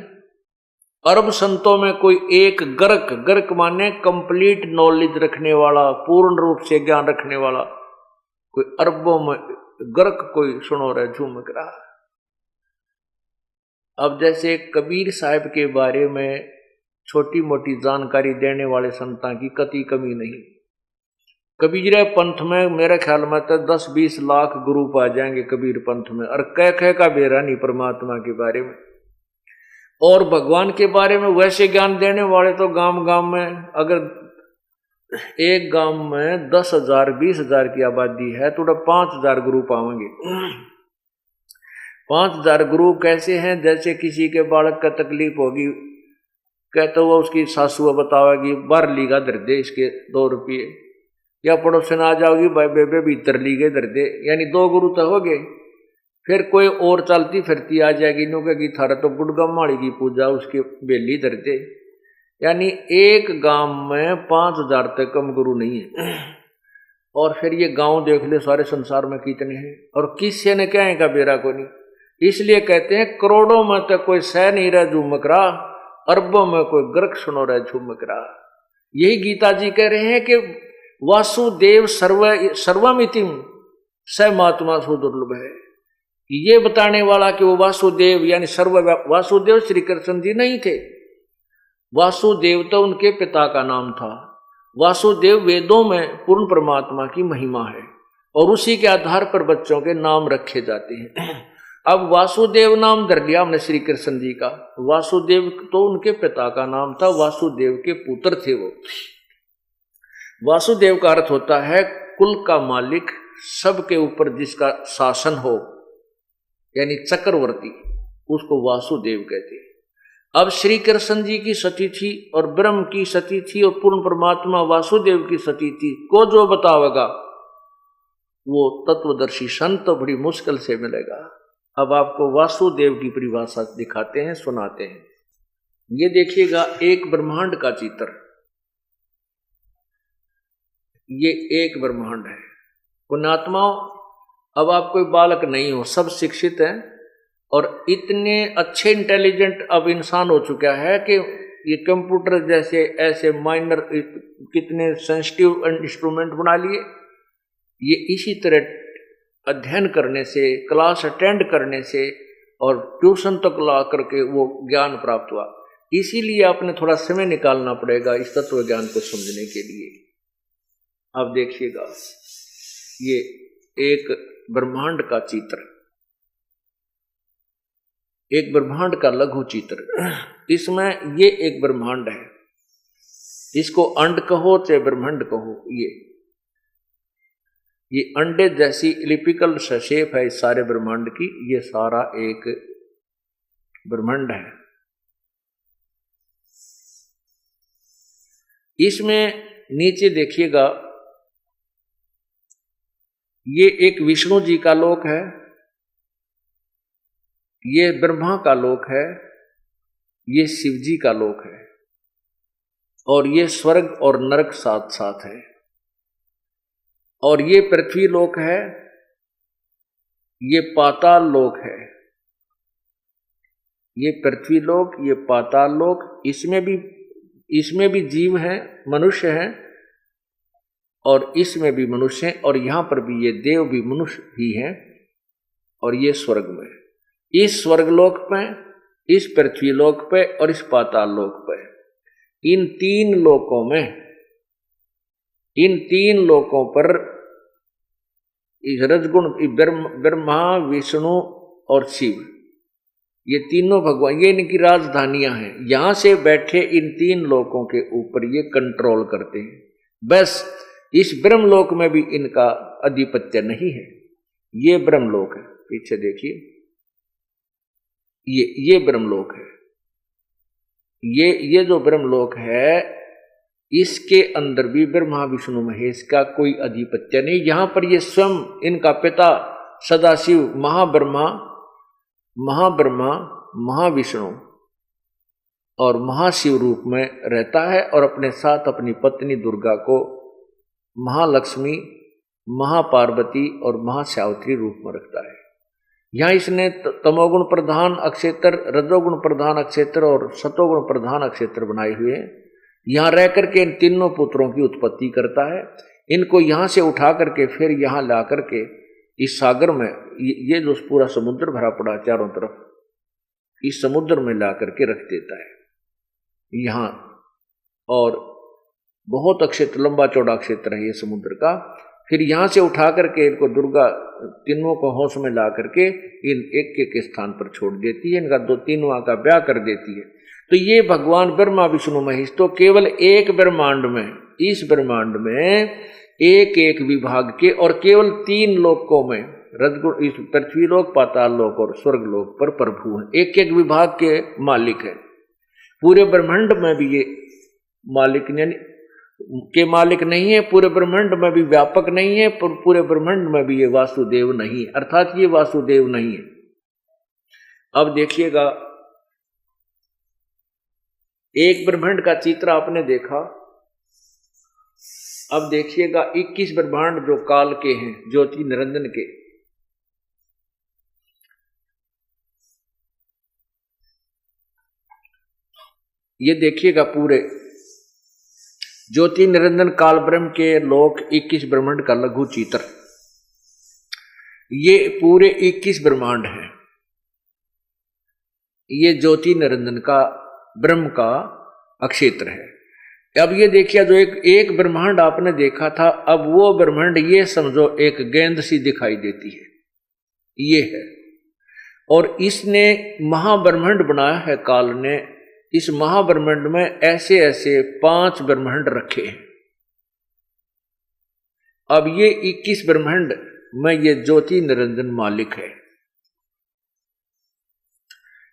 अरब संतों में कोई एक गर्क, गर्क माने कंप्लीट नॉलेज रखने वाला, पूर्ण रूप से ज्ञान रखने वाला, कोई अरबों में गर्क कोई सुनो रहा झूमक रहा। अब जैसे कबीर साहब के बारे में छोटी मोटी जानकारी देने वाले संतां की कति कमी नहीं। कबीर पंथ में मेरे ख्याल में तो 10-20 लाख ग्रुप आ जाएंगे कबीर पंथ में, और कह का बेरा नहीं परमात्मा के बारे में और भगवान के बारे में वैसे ज्ञान देने वाले तो गांव गांव में, अगर एक गांव में 10,000 20,000 की आबादी है तो 5,000 ग्रुप आवेंगे। 5,000 ग्रुप कैसे हैं? जैसे किसी के बालक का तकलीफ होगी, कहते वो उसकी सासू बतावेगी बाहर लीगा दर दे इसके 2 रुपये, या पड़ोसन आ जाओगी भाई बेबे भीतर लीगे दर दे, यानी 2 गुरु तो हो गए। फिर कोई और चलती फिरती आ जाएगी, नो कहेगी थारा तो गुड़गा माड़ी की पूजा, उसके बेली दर दे। यानी एक गांव में 5,000 तक कम गुरु नहीं है। और फिर ये गांव देख ले सारे संसार में कितने हैं, और किसी ने क्या है का बेरा को नहीं। इसलिए कहते हैं करोड़ों में तो कोई सह नहीं रहा झूमक रहा, अरबों में कोई गर्क सुनो रहा झूमक रहा। यही गीता जी कह रहे हैं कि वासुदेव सर्वमितिम स महात्मा सुदुर्लभ है। ये बताने वाला कि वो वासुदेव यानी सर्व वासुदेव श्री कृष्ण जी नहीं थे। वासुदेव तो उनके पिता का नाम था। वासुदेव वेदों में पूर्ण परमात्मा की महिमा है और उसी के आधार पर बच्चों के नाम रखे जाते हैं। अब वासुदेव नाम धर लिया हमने श्री कृष्ण जी का। वासुदेव तो उनके पिता का नाम था, वासुदेव के पुत्र थे वो। वासुदेव का अर्थ होता है कुल का मालिक, सबके ऊपर जिसका शासन हो, यानी चक्रवर्ती, उसको वासुदेव कहते हैं। अब श्री कृष्ण जी की सती थी और ब्रह्म की सती थी और पूर्ण परमात्मा वासुदेव की सती थी। को जो बतावेगा वो तत्वदर्शी संत बड़ी मुश्किल से मिलेगा। अब आपको वासुदेव की परिभाषा दिखाते हैं, सुनाते हैं। ये देखिएगा एक ब्रह्मांड का चित्र। ये एक ब्रह्मांड है। पुण्यात्माओं, अब आप कोई बालक नहीं हो, सब शिक्षित हैं और इतने अच्छे इंटेलिजेंट अब इंसान हो चुका है कि ये कंप्यूटर जैसे ऐसे माइनर कितने सेंसिटिव इंस्ट्रूमेंट बना लिए। ये इसी तरह अध्ययन करने से, क्लास अटेंड करने से और ट्यूशन तक ला करके वो ज्ञान प्राप्त हुआ। इसीलिए आपने थोड़ा समय निकालना पड़ेगा इस तत्व ज्ञान को समझने के लिए। अब देखिएगा ये एक ब्रह्मांड का चित्र, एक ब्रह्मांड का लघु चित्र। इसमें ये एक ब्रह्मांड है, इसको अंड कहो चाहे ब्रह्मांड कहो। ये अंडे जैसी इलिप्टिकल शेप है इस सारे ब्रह्मांड की। ये सारा एक ब्रह्मांड है। इसमें नीचे देखिएगा ये एक विष्णु जी का लोक है, ये ब्रह्मा का लोक है, ये शिव जी का लोक है और ये स्वर्ग और नरक साथ साथ है। और ये पृथ्वी लोक है, ये पाताल लोक है। ये पृथ्वी लोक, ये पाताल लोक। इसमें भी जीव हैं, मनुष्य हैं और इसमें भी मनुष्य हैं और यहां पर भी ये देव भी मनुष्य ही हैं। और ये स्वर्ग में, इस स्वर्गलोक पे, इस पृथ्वी लोक पे और इस पाताल लोक पे, इन तीन लोकों में, इन तीन लोकों पर रजगुण ब्रह्मा, विष्णु और शिव, ये तीनों भगवान, ये इनकी राजधानियां हैं। यहां से बैठे इन तीन लोकों के ऊपर ये कंट्रोल करते हैं। बस इस ब्रह्मलोक में भी इनका अधिपत्य नहीं है। ये ब्रह्मलोक है, पीछे देखिए, ये ब्रह्मलोक है। ये जो ब्रह्मलोक है इसके अंदर भी ब्रह्मा विष्णु महेश का कोई अधिपत्य नहीं। यहां पर ये स्वयं इनका पिता सदाशिव महाब्रह्मा, महाविष्णु और महाशिव रूप में रहता है और अपने साथ अपनी पत्नी दुर्गा को महालक्ष्मी, महापार्वती और महासावित्री रूप में रखता है। यहाँ इसने तमोगुण प्रधान अक्षेत्र, रजोगुण प्रधान अक्षेत्र और सतोगुण प्रधान अक्षेत्र बनाए हुए हैं। यहाँ रह करके इन तीनों पुत्रों की उत्पत्ति करता है। इनको यहाँ से उठा करके फिर यहाँ ला करके इस सागर में, ये जो पूरा समुद्र भरा पड़ा चारों तरफ, इस समुद्र में ला करके रख देता है यहाँ। और बहुत अक्षेत्र, लंबा चौड़ा क्षेत्र है ये समुद्र का। फिर यहाँ से उठा करके इनको दुर्गा तीनों को होश में ला करके इन एक एक स्थान पर छोड़ देती है। इनका तीनों का ब्याह कर देती है। तो ये भगवान ब्रह्मा विष्णु महेश तो केवल एक ब्रह्मांड में, इस ब्रह्मांड में एक एक विभाग के और केवल 3 लोकों में, रजगुण, इस पृथ्वी लोक, पाताल लोक और स्वर्ग लोक पर प्रभु हैं। एक एक विभाग के मालिक है। पूरे ब्रह्मांड में भी ये मालिक के मालिक नहीं है, पूरे ब्रह्मांड में भी व्यापक नहीं है, पूरे ब्रह्मांड में भी ये वासुदेव नहीं है, अर्थात ये वासुदेव नहीं है। अब देखिएगा, एक ब्रह्मांड का चित्र आपने देखा। अब देखिएगा 21 ब्रह्मांड जो काल के हैं, ज्योति निरंजन के। ये देखिएगा पूरे ज्योति निरंजन काल ब्रह्म के लोक 21 ब्रह्मांड का लघु चित्र। ये पूरे 21 ब्रह्मांड है। ये ज्योति निरंजन का ब्रह्म का अक्षेत्र है। अब ये देखिए, जो एक ब्रह्मांड आपने देखा था, अब वो ब्रह्मांड ये समझो एक गेंद सी दिखाई देती है, ये है। और इसने महाब्रह्मांड बनाया है काल ने। इस महाब्रह्मांड में ऐसे ऐसे 5 ब्रह्मांड रखे हैं। अब ये 21 ब्रह्मांड में ये ज्योति निरंजन मालिक है।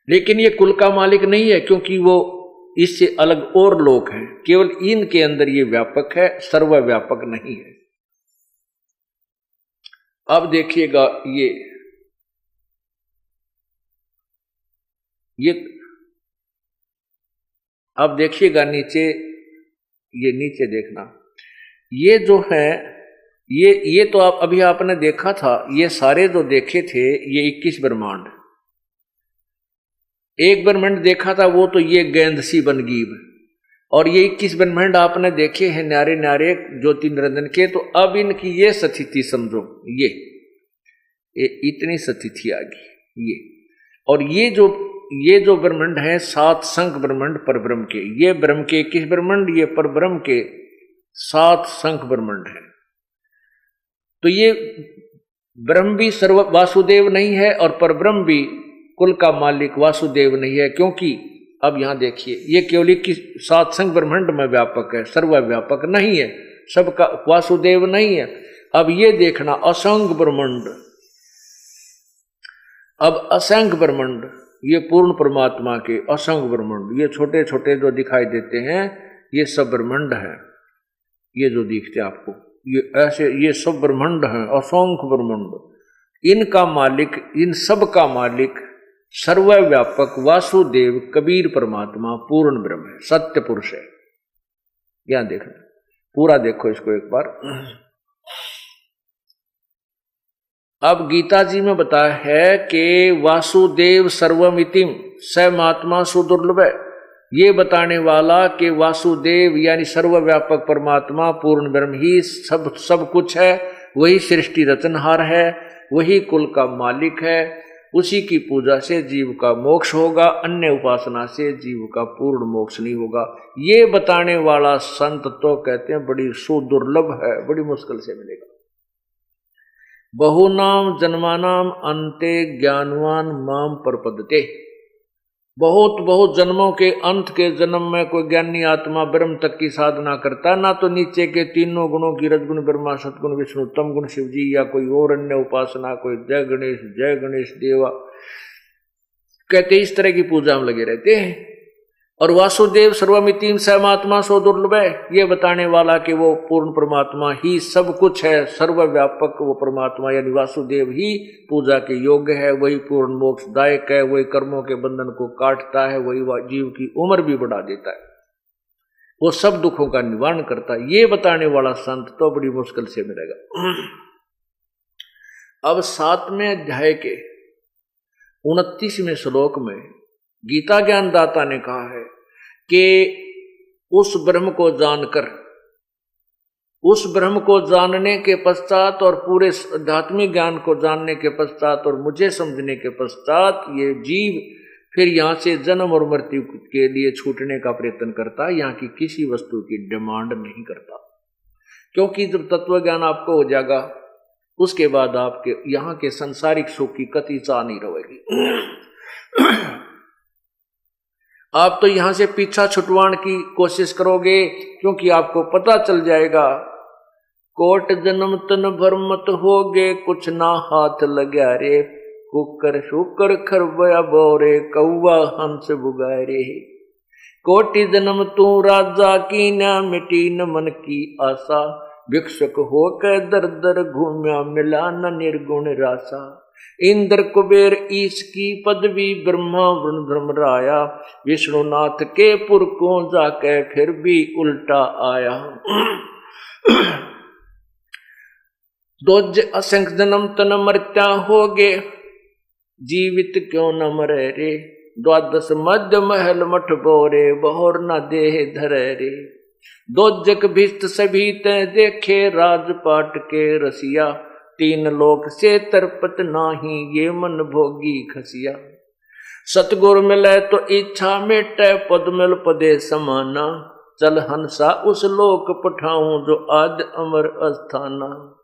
लेकिन ये कुल का मालिक नहीं है, क्योंकि वो इससे अलग और लोक हैं। केवल इनके अंदर ये व्यापक है, सर्वव्यापक नहीं है। अब देखिएगा, ये अब देखिएगा नीचे, ये नीचे देखना, ये जो है, ये तो आप अभी आपने देखा था। ये सारे जो देखे थे ये 21 ब्रह्मांड। एक ब्रह्मांड देखा था वो तो ये गेंद सी बनगीब, और ये 21 ब्रह्मांड आपने देखे हैं न्यारे न्यारे ज्योति निरंजन के। तो अब इनकी ये स्थिति समझो, ये इतनी स्थिति आ गई ये। और ये जो ब्रह्मांड है 7 संख ब्रह्मांड पर ब्रह्म के, ये ब्रह्म के 21 ब्रह्मांड, ये पर ब्रह्म के 7 संख ब्रह्मांड है। तो ये ब्रह्म भी सर्व वासुदेव नहीं है और पर ब्रह्म भी कुल का मालिक वासुदेव नहीं है। क्योंकि अब यहां देखिए, ये केवल 7 संख ब्रह्मांड में व्यापक है, सर्वव्यापक नहीं है, सबका वासुदेव नहीं है। अब ये देखना असंख्य ब्रह्मांड, अब असंख्य ब्रह्मांड, ये पूर्ण परमात्मा के असंख्य ब्रह्मांड, ये छोटे छोटे जो दिखाई देते हैं ये सब ब्रह्मांड है। ये जो दिखते हैं आपको, ये ऐसे, ये सब ब्रह्मांड हैं, असंख्य ब्रह्मांड। इनका मालिक, इन सब का मालिक सर्वव्यापक वासुदेव कबीर परमात्मा पूर्ण ब्रह्म है, सत्य पुरुष है। यहां देखना, पूरा देखो इसको एक बार। अब गीता जी में बताया है कि वासुदेव सर्वमितिम स महात्मा सुदुर्लभ। ये बताने वाला कि वासुदेव यानी सर्वव्यापक परमात्मा पूर्ण ब्रह्म ही सब कुछ है, वही सृष्टि रचनहार है, वही कुल का मालिक है। उसी की पूजा से जीव का मोक्ष होगा, अन्य उपासना से जीव का पूर्ण मोक्ष नहीं होगा। ये बताने वाला संत तो कहते हैं बड़ी सुदुर्लभ है, बड़ी मुश्किल से मिलेगा। बहुनाम जन्मानाम अन्ते ज्ञानवान माम परपदते। बहुत जन्मों के अंत के जन्म में कोई ज्ञानी आत्मा ब्रह्म तक की साधना करता, ना तो नीचे के तीनों गुणों की रजगुण ब्रह्मा, सतगुण विष्णु, तम गुण शिव जी, या कोई और अन्य उपासना, कोई जय गणेश देवा कहते इस तरह की पूजा में लगे रहते हैं। और वासुदेव सर्वमितिम सहमात्मा सो दुर्लभ है, ये बताने वाला कि वो पूर्ण परमात्मा ही सब कुछ है, सर्वव्यापक वो परमात्मा यानी वासुदेव ही पूजा के योग्य है, वही पूर्ण मोक्षदायक है, वही कर्मों के बंधन को काटता है, वही जीव की उम्र भी बढ़ा देता है, वो सब दुखों का निवारण करता है। ये बताने वाला संत तो बड़ी मुश्किल से मिलेगा। अब 7वें अध्याय के 29वें श्लोक में गीता ज्ञानदाता ने कहा है कि उस ब्रह्म को जानकर, उस ब्रह्म को जानने के पश्चात और पूरे आध्यात्मिक ज्ञान को जानने के पश्चात और मुझे समझने के पश्चात ये जीव फिर यहाँ से जन्म और मृत्यु के लिए छूटने का प्रयत्न करता है, यहाँ की किसी वस्तु की डिमांड नहीं करता। क्योंकि जब तत्व ज्ञान आपको हो जाएगा उसके बाद आपके यहाँ के संसारिक सुख की कति चाह नहीं रहेगी। आप तो यहाँ से पीछा छुटवाने की कोशिश करोगे, क्योंकि आपको पता चल जाएगा कोट जन्म तन भर मत होगे, कुछ ना हाथ लगा रे, कुकर शुकर खरबया बोरे, कौवा हंस बुगारे। कोटि जन्म तू राजा की न मिटी न मन की आशा, भिक्षुक होकर दर दर घूम्या मिला न निर्गुण रासा। इंद्र कुबेर ईश की पदवी ब्रह्मा वरुण धर्मराया, विष्णुनाथ के पुर को जाके फिर भी उल्टा आया। दोज असंख्य जन्म तन मरत्या होगे, जीवित क्यों न मरे रे, द्वादश मध्य महल मठ बोरे, बहुर न देह धरे रे। दोजक भिस्त सभी तय देखे, राजपाट के रसिया, तीन लोक से तरपत नाही, ये मन भोगी खसिया। सतगुर मिले तो इच्छा मिटे, पद मिल पदे समाना, चल हंसा उस लोक पठाऊं, जो आद अमर अस्थाना।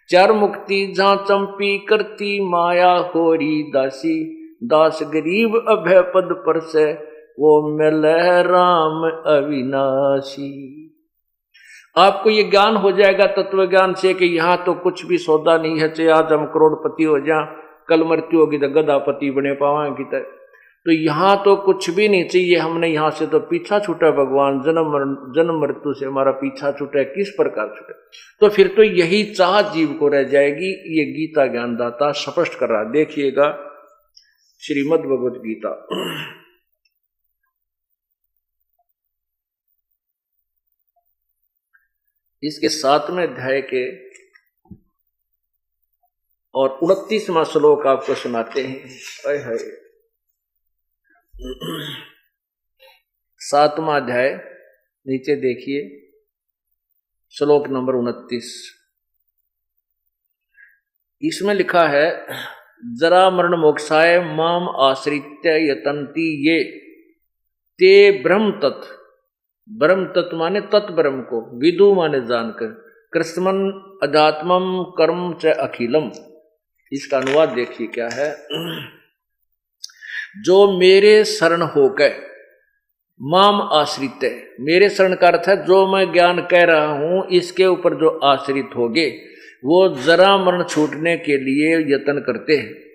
चार मुक्ति जहाँ चंपी करती, माया होरी दासी, दास गरीब अभय पद पर से, वो मिले राम अविनाशी। आपको ये ज्ञान हो जाएगा तत्व ज्ञान से कि यहाँ तो कुछ भी सौदा नहीं है, चाहे आज हम करोड़पति हो जाए, कल मृत्यु होगी तो गदापति बने पावाएंगे। तो यहाँ तो कुछ भी नहीं चाहिए, हमने यहाँ से तो पीछा छूटा भगवान, जन्म मृत्यु से हमारा पीछा छूटा है, किस प्रकार छूटा, तो फिर तो यही चाह जीव को रह जाएगी। ये गीता ज्ञानदाता स्पष्ट कर रहा, देखिएगा श्रीमद् भगवत गीता इसके 7वें अध्याय के और 29वां श्लोक आपको सुनाते हैं। है 7वां अध्याय, नीचे देखिए श्लोक नंबर 29। इसमें लिखा है, जरा मरण मोक्षाय माम आश्रित्य यतन्ति ये, ते ब्रह्म तत्, ब्रह्म तत्व माने तत् ब्रह्म को, विदु माने जानकर, कृष्णमन अध्यात्मम कर्म च अखिलम। इसका अनुवाद देखिए क्या है। जो मेरे शरण होकर, माम आश्रित है, मेरे शरण का अर्थ है जो मैं ज्ञान कह रहा हूं इसके ऊपर जो आश्रित होगे, वो जरा मरण छूटने के लिए यत्न करते हैं।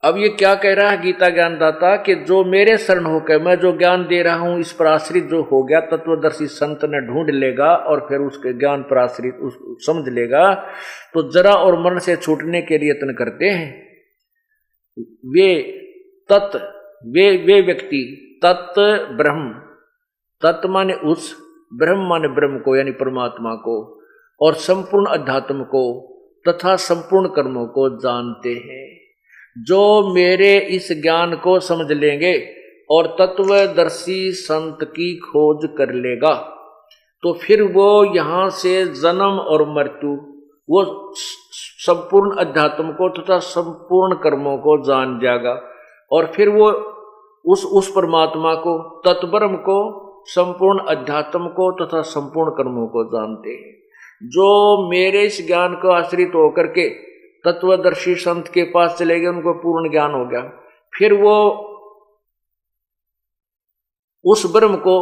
अब ये क्या कह रहा है गीता ज्ञानदाता कि जो मेरे शरण होकर, मैं जो ज्ञान दे रहा हूं इस पर आश्रित जो हो गया, तत्वदर्शी संत ने ढूंढ लेगा और फिर उसके ज्ञान पर आश्रित समझ लेगा, तो जरा और मरण से छूटने के लिए यत्न करते हैं। वे व्यक्ति तत् ब्रह्म, तत् माने उस, ब्रह्म माने ब्रह्म को यानी परमात्मा को, और संपूर्ण अध्यात्म को तथा संपूर्ण कर्मों को जानते हैं। जो मेरे इस ज्ञान को समझ लेंगे और तत्वदर्शी संत की खोज कर लेगा, तो फिर वो यहाँ से जन्म और मृत्यु, वो संपूर्ण अध्यात्म को तथा संपूर्ण कर्मों को जान जाएगा, और फिर वो उस परमात्मा को, तत्ब्रह्म को, संपूर्ण अध्यात्म को तथा संपूर्ण कर्मों को जानते हैं। जो मेरे इस ज्ञान को आश्रित होकर के तत्वदर्शी संत के पास चले गए, उनको पूर्ण ज्ञान हो गया, फिर वो उस ब्रह्म को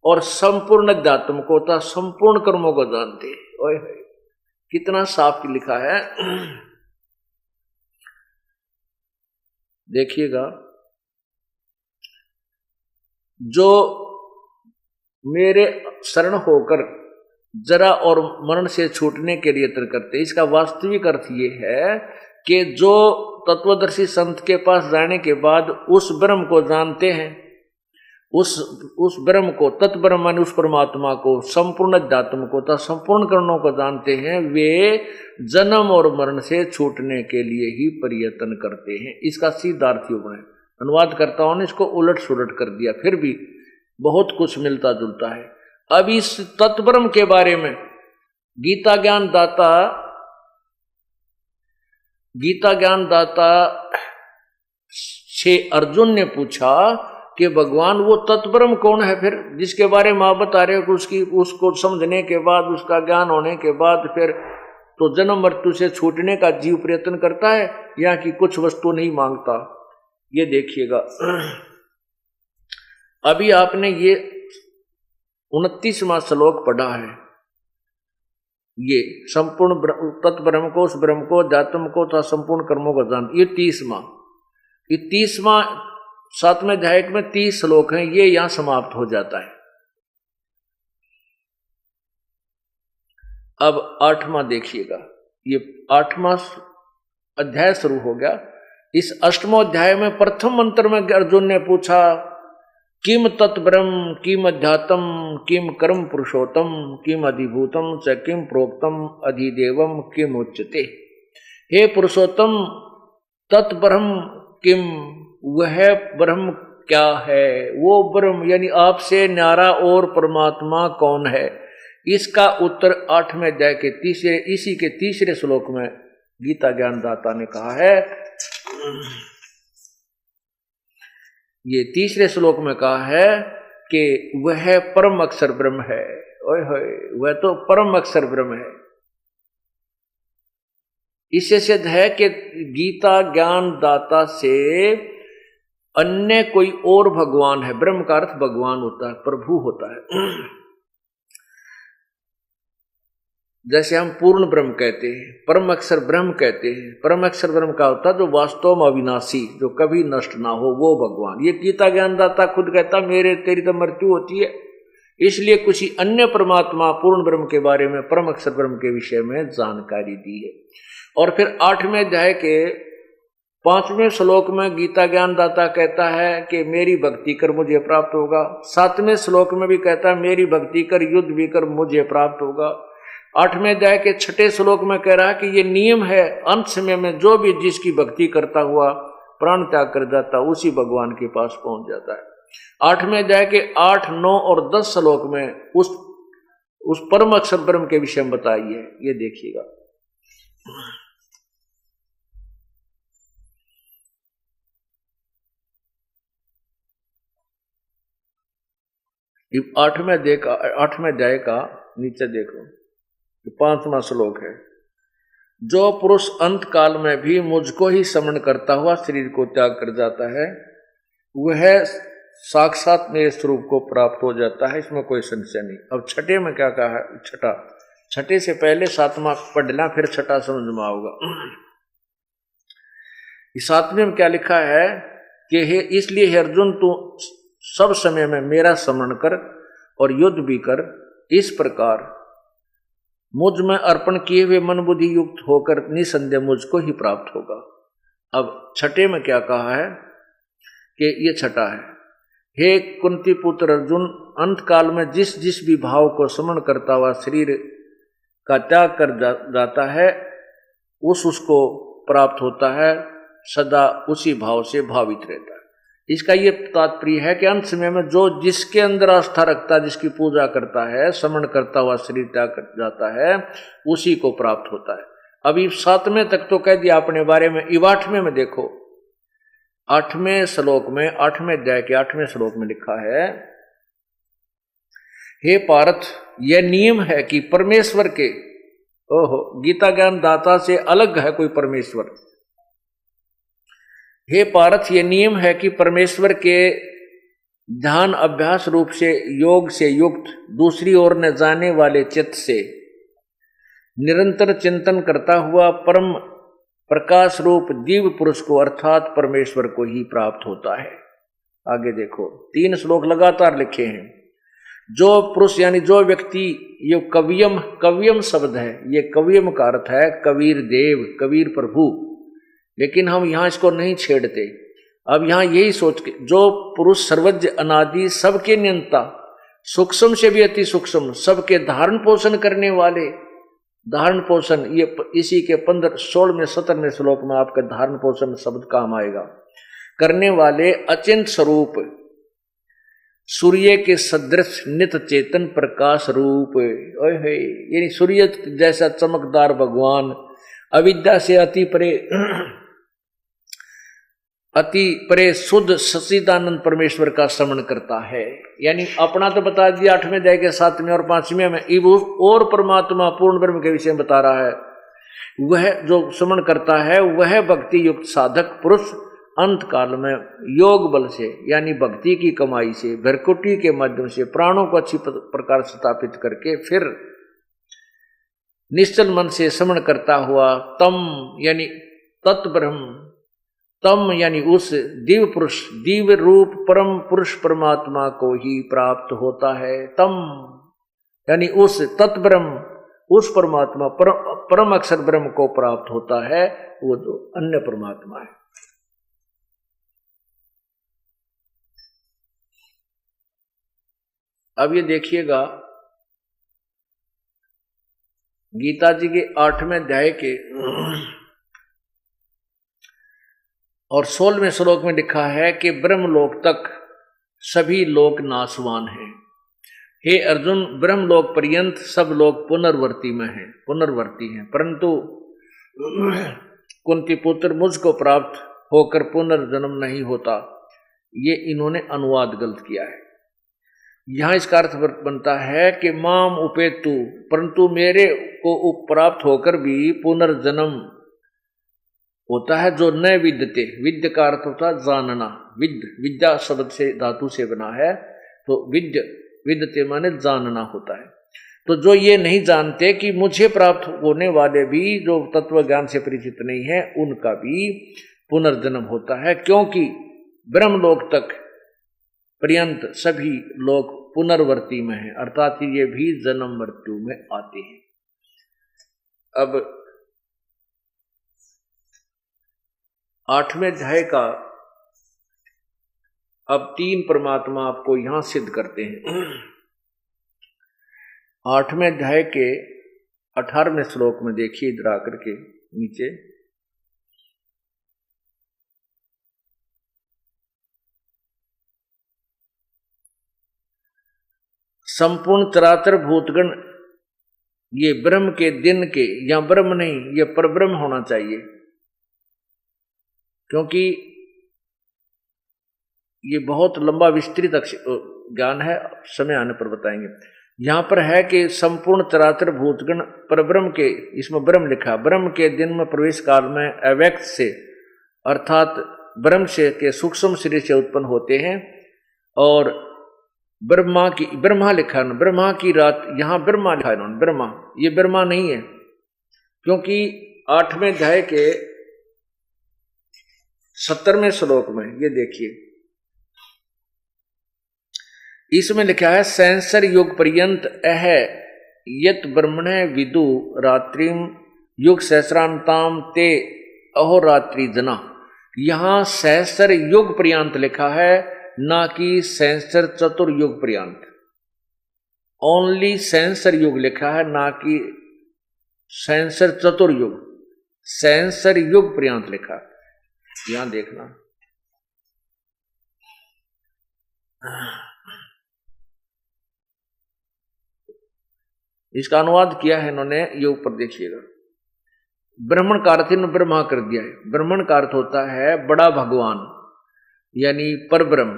और संपूर्ण अध्यात्म को तथा संपूर्ण कर्मों को जानते हैं। ओए कितना साफ लिखा है, देखिएगा। जो मेरे शरण होकर जरा और मरण से छूटने के लिए यत्न करते, इसका वास्तविक अर्थ ये है कि जो तत्वदर्शी संत के पास जाने के बाद उस ब्रह्म को जानते हैं उस ब्रह्म को, तत्ब्रह्म माने उस परमात्मा को, संपूर्ण अध्यात्म को तथा संपूर्ण करणों को जानते हैं, वे जन्म और मरण से छूटने के लिए ही प्रयत्न करते हैं। इसका सीधा अर्थ यूं है, अनुवादकर्ताओं ने इसको उलट सुलट कर दिया, फिर भी बहुत कुछ मिलता जुलता है। अब इस तत्ब्रह्म के बारे में गीता ज्ञान दाता से अर्जुन ने पूछा कि भगवान वो तत्ब्रह्म कौन है फिर, जिसके बारे में आप बता रहे हो कि उसको समझने के बाद, उसका ज्ञान होने के बाद फिर तो जन्म मृत्यु से छूटने का जीव प्रयत्न करता है, या कि कुछ वस्तु नहीं मांगता। ये देखिएगा, अभी आपने ये 29वां श्लोक पढ़ा है, ये संपूर्ण तत्ब्रह्म को, उस ब्रह्म को, अध्यात्म को तथा संपूर्ण कर्मों को जान, ये 30वां 7वें अध्याय में 30 श्लोक हैं, ये यहां समाप्त हो जाता है। अब 8वां देखिएगा, ये 8वां अध्याय शुरू हो गया। इस 8वें अध्याय में प्रथम मंत्र में अर्जुन ने पूछा, किम तत्ब्रह्म, किम अध्यात्म, किम कर्म पुरुषोत्तम, किम अधिभूतम च किम प्रोक्तम अधिदेवम किम उच्यते। हे पुरुषोत्तम, तत्ब्रह्म किम, वह ब्रह्म क्या है, वो ब्रह्म यानी आपसे न्यारा और परमात्मा कौन है। इसका उत्तर 8वें अध्याय के इसी के तीसरे श्लोक में गीता ज्ञानदाता ने कहा है। ये तीसरे श्लोक में कहा है कि वह परम अक्षर ब्रह्म है। ओए होए, वह तो परम अक्षर ब्रह्म है। इससे सिद्ध है कि गीता ज्ञान दाता से अन्य कोई और भगवान है। ब्रह्म का अर्थ भगवान होता है, प्रभु होता है। जैसे हम पूर्ण ब्रह्म कहते हैं, परम अक्षर ब्रह्म कहते हैं। परम अक्षर ब्रह्म का होता है जो वास्तव में अविनाशी, जो कभी नष्ट ना हो, वो भगवान। ये गीता ज्ञानदाता खुद कहता, मेरे तेरी तो मृत्यु होती है, इसलिए किसी अन्य परमात्मा पूर्ण ब्रह्म के बारे में, परम अक्षर ब्रह्म के विषय में जानकारी दी है। और फिर 8वें अध्याय के 5वें श्लोक में गीता ज्ञानदाता कहता है कि मेरी भक्ति कर मुझे प्राप्त होगा। 7वें श्लोक में भी कहता है मेरी भक्ति कर, युद्ध भी कर, मुझे प्राप्त होगा। 8वें अध्याय के 6ठे श्लोक में कह रहा है कि ये नियम है, अंत समय में जो भी जिसकी भक्ति करता हुआ प्राण त्याग कर जाता, उसी भगवान के पास पहुंच जाता है। 8वें अध्याय के 8, 9 और 10 श्लोक में उस परम अक्षर ब्रह्म के विषय में बताई है। ये देखिएगा, आठवें अध्याय का नीचे देखो, 5वां श्लोक है। जो पुरुष अंत काल में भी मुझको ही स्मरण करता हुआ शरीर को त्याग कर जाता है, वह साक्षात मेरे स्वरूप को प्राप्त हो जाता है, इसमें कोई संशय नहीं। अब 6ठे में क्या कहा है? छठे से पहले 7वां पढ़ लेना, फिर 6ठा समझ में आओगा। 7वें में क्या लिखा है कि हे, इसलिए हे अर्जुन, तू सब समय में मेरा स्मरण कर और युद्ध भी कर। इस प्रकार मुझ में अर्पण किए हुए मन बुद्धि युक्त होकर निसंदेह मुझको ही प्राप्त होगा। अब 6ठे में क्या कहा है कि ये 6ठा है, हे कुंती पुत्र अर्जुन, अंत काल में जिस जिस भी भाव को स्मरण करता हुआ शरीर का त्याग कर जाता है, उसको प्राप्त होता है, सदा उसी भाव से भावित रहता है। इसका ये तात्पर्य है कि अंत समय में जो जिसके अंदर आस्था रखता है, जिसकी पूजा करता है, स्मरण करता हुआ शरीर त्याग कर जाता है, उसी को प्राप्त होता है। अभी 7वें तक तो कह दिया अपने बारे में। 8वें में देखो, 8वें श्लोक में, 8वें अध्याय के 8वें श्लोक में लिखा है, हे पार्थ, यह नियम है कि परमेश्वर के, गीता ज्ञान दाता से अलग है कोई परमेश्वर। हे पार्थ, ये नियम है कि परमेश्वर के ध्यान अभ्यास रूप से योग से युक्त दूसरी ओर न जाने वाले चित्त से निरंतर चिंतन करता हुआ परम प्रकाश रूप दिव्य पुरुष को, अर्थात परमेश्वर को ही प्राप्त होता है। आगे देखो, 3 श्लोक लगातार लिखे हैं। जो पुरुष यानी जो व्यक्ति, ये कवियम शब्द है, ये कवियम का अर्थ है कबीर देव, कबीर प्रभु, लेकिन हम यहां इसको नहीं छेड़ते। अब यहां यही सोच के, जो पुरुष सर्वज्ञ अनादि सबके नियंता, सूक्ष्म से भी अति सूक्ष्म, सबके धारण पोषण करने वाले, धारण पोषण ये इसी के 16वें 17वें श्लोक में आपका धारण पोषण शब्द काम आएगा, करने वाले अचिंत स्वरूप, सूर्य के सदृश नित चेतन प्रकाश रूप, यानी सूर्य जैसा चमकदार भगवान, अविद्या से अति परे शुद्ध सच्चिदानंद परमेश्वर का श्रवण करता है। यानी अपना तो बता दिया 8वें अध्याय के 7वें और 5वें में, और परमात्मा पूर्ण ब्रह्म के विषय में बता रहा है। वह जो श्रवण करता है वह भक्ति युक्त साधक पुरुष अंत काल में योग बल से, यानी भक्ति की कमाई से, भरकुटी के माध्यम से प्राणों को अच्छी प्रकार स्थापित करके फिर निश्चल मन से श्रवण करता हुआ तम यानी तत्ब्रह्म, तम यानी उस दिव्य पुरुष, दिव्य रूप परम पुरुष परमात्मा को ही प्राप्त होता है। तम यानी उस तत्ब्रह्म, उस परमात्मा परम अक्षर ब्रह्म को प्राप्त होता है, वो जो अन्य परमात्मा है। अब ये देखिएगा गीता जी के 8वें अध्याय के और 16वें श्लोक में लिखा है कि ब्रह्मलोक तक सभी लोग नाशवान हैं। हे अर्जुन, ब्रह्मलोक पर्यंत सब लोग पुनर्वर्ती में हैं, पुनर्वर्ती हैं, परंतु कुंती पुत्र मुझको प्राप्त होकर पुनर्जन्म नहीं होता। ये इन्होंने अनुवाद गलत किया है। यहां इसका अर्थ बनता है कि माम उपेतु, परंतु मेरे को प्राप्त होकर भी पुनर्जन्म होता है जो न विद्यते। विद्य का अर्थ होता है जानना, विद्या शब्द से धातु से बना है, तो विद्यते माने जानना होता है। तो जो ये नहीं जानते कि मुझे प्राप्त होने वाले भी जो तत्व ज्ञान से परिचित नहीं है, उनका भी पुनर्जन्म होता है, क्योंकि ब्रह्मलोक तक पर्यंत सभी लोग पुनर्वर्ती में हैं, अर्थात ये भी जन्म मृत्यु में आते हैं। अब 8वें अध्याय का अब 3 परमात्मा आपको यहां सिद्ध करते हैं। 8वें अध्याय के 18वें श्लोक में देखिए, इधर आकर के नीचे, संपूर्ण चराचर भूतगण, ये ब्रह्म के दिन के, या ब्रह्म नहीं, ये परब्रह्म होना चाहिए, क्योंकि ये बहुत लंबा विस्तृत ज्ञान है, समय आने पर बताएंगे। यहां पर है कि संपूर्ण चराचर भूतगण परब्रह्म के, इसमें ब्रह्म लिखा, ब्रह्म के दिन में प्रवेश काल में अव्यक्त से अर्थात ब्रह्म से के सूक्ष्म शरीर से उत्पन्न होते हैं, और ब्रह्मा लिखा है, ब्रह्मा की रात, यहां ब्रह्मा लिखा है इन्होंने, ब्रह्मा, ये ब्रह्मा नहीं है, क्योंकि 8वें अध्याय के 17वें श्लोक में ये देखिए, इसमें लिखा है सैंसर युग पर्यंत अह यत ब्रह्मणे विदु रात्रिम युग सहस्रांताम ते अहोरात्रि जना। यहां सहस्र युग पर्यंत लिखा है, ना कि सहस्र चतुर्युग पर्यंत। ओनली सहस्र युग लिखा है, ना कि सहस्र चतुर्युग, सहस्र युग पर्यंत लिखा है। यहां देखना, इसका अनुवाद किया है इन्होंने, ये ऊपर देखिएगा। ब्राह्मण का अर्थ इन्होंने ब्रह्मा कर दिया है। ब्राह्मण का अर्थ होता है बड़ा भगवान, यानी परब्रह्म,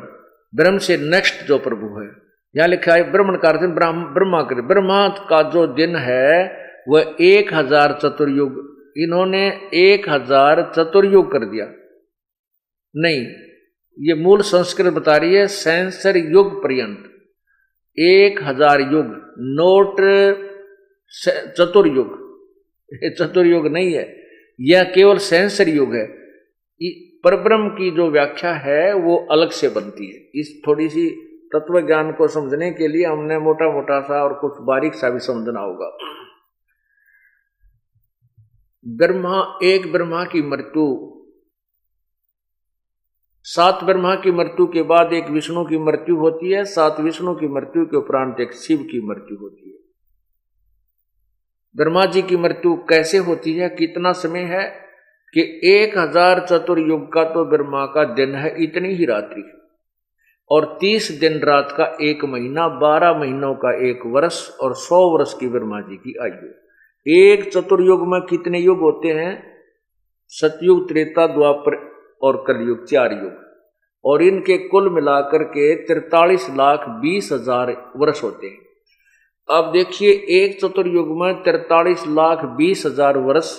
ब्रह्म से नेक्स्ट जो प्रभु है। यहां लिखा है ब्राह्मण का अर्थ ब्रह्मा कर, ब्रह्मा का जो दिन है वह 1000 चतुर्युग, इन्होंने 1000 चतुर्युग कर दिया। नहीं, ये मूल संस्कृत बता रही है सहस्र युग पर्यंत, 1000 युग, नोट चतुर्युग, चतुर्युग नहीं है, यह केवल सहस्र युग है। परब्रह्म की जो व्याख्या है वो अलग से बनती है। इस थोड़ी सी तत्व ज्ञान को समझने के लिए हमने मोटा मोटा सा और कुछ बारीक सा भी समझना होगा। ब्रह्मा, एक ब्रह्मा की मृत्यु 7 ब्रह्मा की मृत्यु के बाद एक विष्णु की मृत्यु होती है, 7 विष्णु की मृत्यु के उपरांत एक शिव की मृत्यु होती है। ब्रह्मा जी की मृत्यु कैसे होती है, कितना समय है कि 1000 चतुर्युग का तो ब्रह्मा का दिन है, इतनी ही रात्रि है, और 30 दिन रात का 1 महीना, 12 महीनों का 1 वर्ष और 100 वर्ष की ब्रह्मा जी की आयु। एक चतुर्युग में कितने युग होते हैं? सतयुग, त्रेता, द्वापर और कलयुग, 4 युग, और इनके कुल मिलाकर के 43,20,000 वर्ष होते हैं। अब देखिए, एक चतुर्युग में 43,20,000 वर्ष,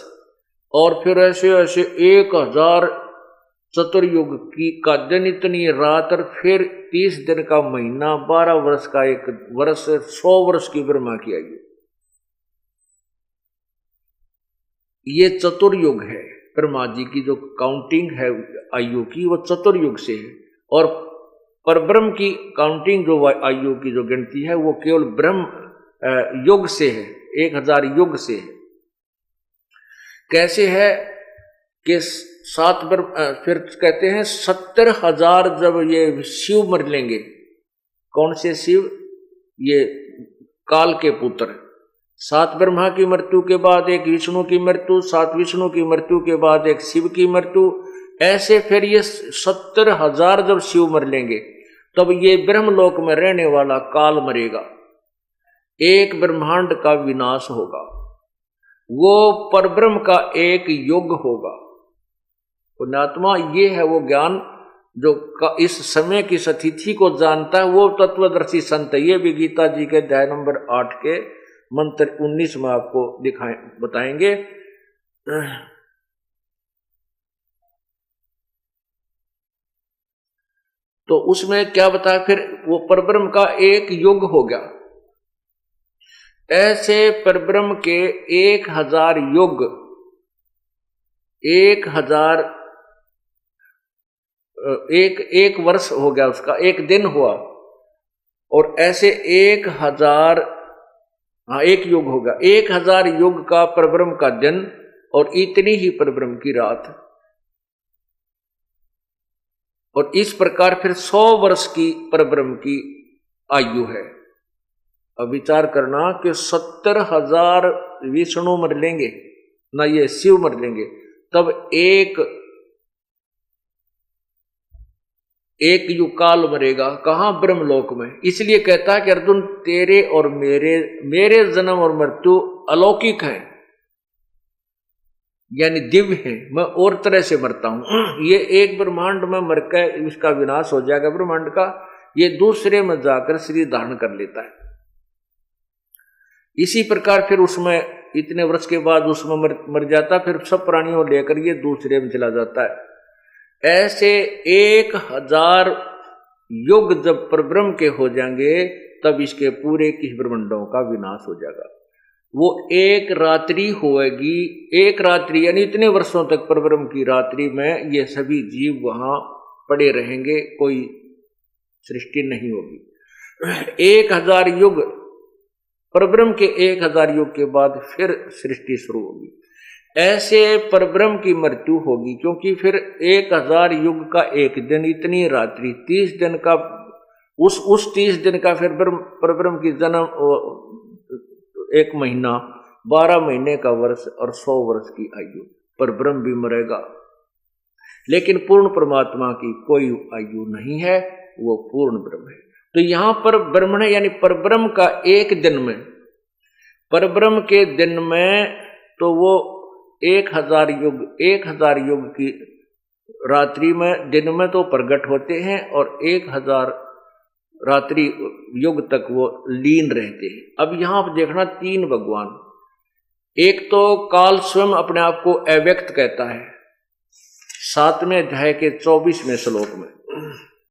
और फिर ऐसे ऐसे 1000 चतुर्युग की का दिन, इतनी रात, और फिर 30 दिन का महीना, 12 वर्ष का 1 वर्ष, 100 वर्ष की ब्रह्मा की आयु। ये चतुर्युग है। ब्रह्मा जी की जो काउंटिंग है आयु की, वो चतुर्युग से है, और परब्रह्म की काउंटिंग जो आयु की जो गिनती है वो केवल ब्रह्म युग से है, 1000 युग से है। कैसे है कि 7 फिर कहते हैं 70,000 जब ये शिव मर लेंगे। कौन से शिव? ये काल के पुत्र। 7 ब्रह्मा की मृत्यु के बाद एक विष्णु की मृत्यु, 7 विष्णु की मृत्यु के बाद एक शिव की मृत्यु, ऐसे फिर ये 70,000 जब शिव मर लेंगे तब ये ब्रह्मलोक में रहने वाला काल मरेगा, एक ब्रह्मांड का विनाश होगा, वो परब्रह्म का एक युग होगा। पुण्यात्मा, ये है वो ज्ञान जो इस समय की स्थिति को जानता है, वो तत्वदर्शी संत। ये भी गीता जी के अध्याय नंबर 8 के मंत्र 19 में आपको बताएंगे। तो उसमें क्या बताया, फिर वो परब्रह्म का एक युग हो गया। ऐसे परब्रह्म के 1000 युग, 1000 एक वर्ष हो गया, उसका एक दिन हुआ, और ऐसे 1000 एक युग होगा, 1000 युग का परब्रह्म का दिन, और इतनी ही परब्रह्म की रात, और इस प्रकार फिर 100 वर्ष की परब्रह्म की आयु है। अब विचार करना कि 70,000 विष्णु मर लेंगे ना, ये शिव मर लेंगे, तब एक युग काल मरेगा। कहां? ब्रह्मलोक में। इसलिए कहता है कि अर्जुन, तेरे और मेरे जन्म और मृत्यु अलौकिक है, यानी दिव्य है। मैं और तरह से मरता हूं। ये एक ब्रह्मांड में मर कर इसका विनाश हो जाएगा ब्रह्मांड का, ये दूसरे में जाकर शरीर धारण कर लेता है। इसी प्रकार फिर उसमें इतने वर्ष के बाद उसमें मर जाता, फिर सब प्राणियों लेकर ये दूसरे में चला जाता है। ऐसे 1000 युग जब परब्रह्म के हो जाएंगे तब इसके पूरे किस ब्रह्मांडों का विनाश हो जाएगा। वो एक रात्रि होएगी, एक रात्रि यानी इतने वर्षों तक परब्रह्म की रात्रि में ये सभी जीव वहां पड़े रहेंगे, कोई सृष्टि नहीं होगी। 1000 युग, परब्रह्म के 1000 युग के बाद फिर सृष्टि शुरू होगी। ऐसे परब्रह्म की मृत्यु होगी, क्योंकि फिर 1000 युग का एक दिन, इतनी रात्रि, 30 दिन का, उस 30 दिन का फिर परब्रह्म की जन्म, 1 महीना, 12 महीने का वर्ष और 100 वर्ष की आयु। परब्रह्म भी मरेगा, लेकिन पूर्ण परमात्मा की कोई आयु नहीं है, वो पूर्ण ब्रह्म है। तो यहां पर ब्रह्मण यानी परब्रह्म का एक दिन में, परब्रह्म के दिन में तो वो 1000 युग की रात्रि में, दिन में तो प्रगट होते हैं, और 1000 रात्रि युग तक वो लीन रहते हैं। अब यहां पर देखना 3 भगवान। एक तो काल स्वयं अपने आप को अव्यक्त कहता है 7वें अध्याय के 24वें श्लोक में।